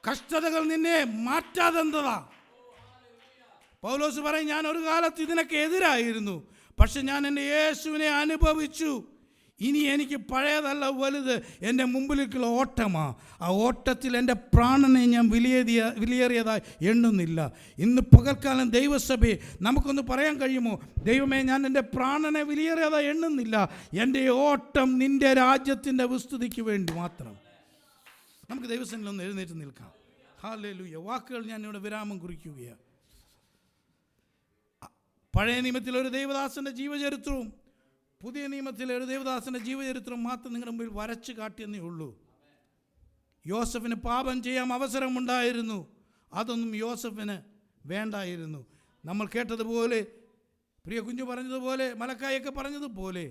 കഷ്ടതകൾ നിന്നെ മാറ്റാതെന്തതാ? പൗലോസ് പറയും, ഞാൻ ഒരു കാലത്ത് ഇതിനൊക്കെ എതിരായിരുന്നു, പക്ഷെ ഞാൻ എൻ്റെ യേശുവിനെ അനുഭവിച്ചു. ഇനി എനിക്ക് പഴയതല്ല വലുത്, എൻ്റെ മുമ്പിലേക്കുള്ള ഓട്ടമാണ്. ആ ഓട്ടത്തിൽ എൻ്റെ പ്രാണനെ ഞാൻ വിലയേറിയതായി എണ്ണുന്നില്ല. ഇന്ന് പകൽക്കാലം ദൈവസഭയെ നമുക്കൊന്ന് പറയാൻ കഴിയുമോ? ദൈവമേ, ഞാൻ എൻ്റെ പ്രാണനെ വിലയേറിയതായി എണ്ണുന്നില്ല. എൻ്റെ ഓട്ടം നിൻ്റെ രാജ്യത്തിൻ്റെ വിസ്തുതിക്ക് വേണ്ടി മാത്രം. നമുക്ക് ദൈവസന്നിധിയിൽ ഒന്ന് എഴുന്നേറ്റ് നിൽക്കാം. ഹല്ലേലൂയ. വാക്കുകൾ ഞാൻ ഇവിടെ വിരാമം കുറിക്കുകയാണ്. പഴയ നിയമത്തിൽ ഒരു ദൈവദാസൻ്റെ ജീവചരിത്രവും പുതിയ നിയമത്തിലെ ഒരു ദേവദാസൻ്റെ ജീവചരിത്രം മാത്രം നിങ്ങളുടെ മുമ്പിൽ വരച്ച് കാട്ടിയെന്നേ ഉള്ളൂ. യോസഫിന് പാപം ചെയ്യാൻ അവസരമുണ്ടായിരുന്നു, അതൊന്നും യോസഫിന് വേണ്ടായിരുന്നു. നമ്മൾ കേട്ടതുപോലെ, പ്രിയ കുഞ്ഞു പറഞ്ഞതുപോലെ, മലക്കായൊക്കെ പറഞ്ഞതുപോലെ,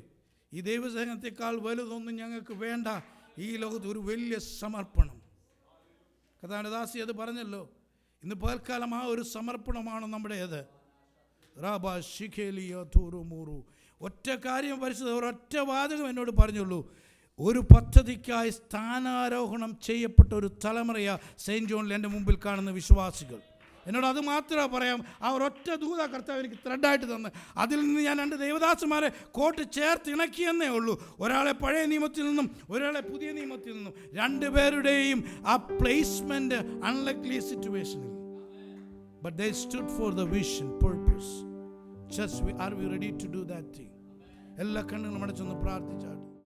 ഈ ദൈവസ്നേഹത്തെക്കാൾ വലുതൊന്നും ഞങ്ങൾക്ക് വേണ്ട. ഈ ലോകത്ത് ഒരു വലിയ സമർപ്പണം. കർത്താവിന്റെ ദാസി അത് പറഞ്ഞല്ലോ. ഇന്ന് പകൽക്കാലം ആ ഒരു സമർപ്പണമാണ് നമ്മുടേത്. റാബാ ശിഖേലിയ തൂറുമൂറു. ഒറ്റ കാര്യം പരിശുദ്ധ ഒരൊറ്റ വാചകം എന്നോട് പറഞ്ഞുള്ളൂ. ഒരു പദ്ധതിക്കായി സ്ഥാനാരോഹണം ചെയ്യപ്പെട്ട ഒരു തലമുറയാ സെയിൻറ്റ് ജോണിൽ എൻ്റെ മുമ്പിൽ കാണുന്ന വിശ്വാസികൾ. എന്നോട് അത് മാത്രമേ പറയാം. ആ ഒരൊറ്റ ദൂത കർത്താവ് എനിക്ക് ത്രെഡായിട്ട് തന്ന്, അതിൽ നിന്ന് ഞാൻ 2 ദേവദാസന്മാരെ കോട്ട് ചേർത്ത് ഇണക്കിയെന്നേ ഉള്ളൂ. ഒരാളെ പഴയ നിയമത്തിൽ നിന്നും ഒരാളെ പുതിയ നിയമത്തിൽ നിന്നും. 2 പേരുടെയും ആ പ്ലേസ്മെൻറ്റ് അൺലൈക്ലി സിറ്റുവേഷനിൽ. But they stood for the vision, purpose. Just are we ready to do that thing? എല്ലാ കണ്ണുകളും അടച്ചൊന്ന് പ്രാർത്ഥിച്ചാട്ടെ.